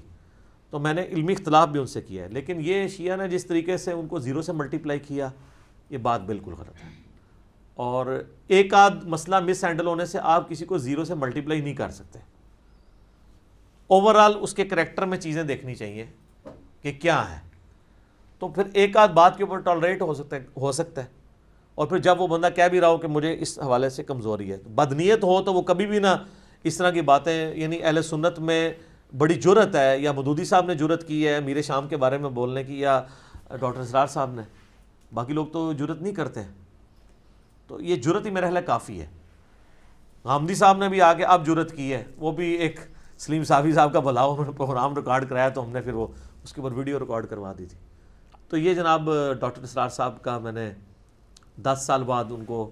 تو میں نے علمی اختلاف بھی ان سے کیا ہے۔ لیکن یہ شیعہ نے جس طریقے سے ان کو زیرو سے ملٹیپلائی کیا، یہ بات بالکل غلط ہے، اور ایک آدھ مسئلہ مس ہینڈل ہونے سے آپ کسی کو زیرو سے ملٹیپلائی نہیں کر سکتے۔ اوورآل اس کے کریکٹر میں چیزیں دیکھنی چاہیے کہ کیا ہے، تو پھر ایک آدھ بات کے اوپر ٹالریٹ ہو سکتا ہے، اور پھر جب وہ بندہ کہہ بھی رہا ہو کہ مجھے اس حوالے سے کمزوری ہے، بدنیت ہو تو وہ کبھی بھی نہ اس طرح کی باتیں، یعنی اہل سنت میں بڑی جرت ہے، یا مودودی صاحب نے جرت کی ہے میر شام کے بارے میں بولنے کی، یا ڈاکٹر اسرار صاحب نے، باقی لوگ تو جرت نہیں کرتے ہیں، تو یہ جرت ہی میرے خیال کافی ہے۔ غامدی صاحب نے بھی آگے اب جرت کی ہے، وہ بھی ایک سلیم صافی صاحب کا بلاؤ انہوں نے پروگرام ریکارڈ کرایا تو ہم نے پھر وہ اس کے اوپر ویڈیو ریکارڈ کروا دی تھی۔ تو یہ جناب ڈاکٹر اسرار صاحب کا میں نے 10 سال بعد ان کو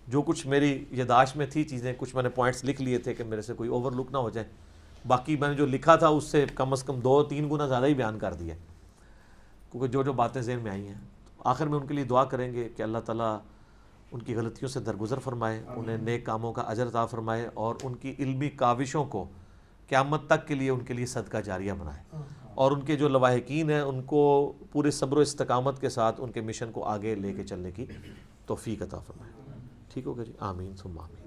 جو کچھ میری یادداشت میں تھی چیزیں، کچھ میں نے پوائنٹس لکھ لیے تھے کہ میرے سے کوئی اوور لک نہ ہو جائے، باقی میں نے جو لکھا تھا اس سے کم از کم 2-3 گنا زیادہ ہی بیان کر دیا، کیونکہ جو باتیں ذہن میں آئی ہیں۔ آخر میں ان کے لیے دعا کریں گے کہ اللہ تعالیٰ ان کی غلطیوں سے درگزر فرمائے، انہیں نیک کاموں کا اجر عطا فرمائے، اور ان کی علمی کاوشوں کو قیامت تک کے لیے ان کے لیے صدقہ جاریہ بنائے، اور ان کے جو لواحقین ہیں ان کو پورے صبر و استقامت کے ساتھ ان کے مشن کو آگے لے کے چلنے کی توفیق عطا فرمائے۔ ٹھیک ہوگا جی، آمین ثم آمین۔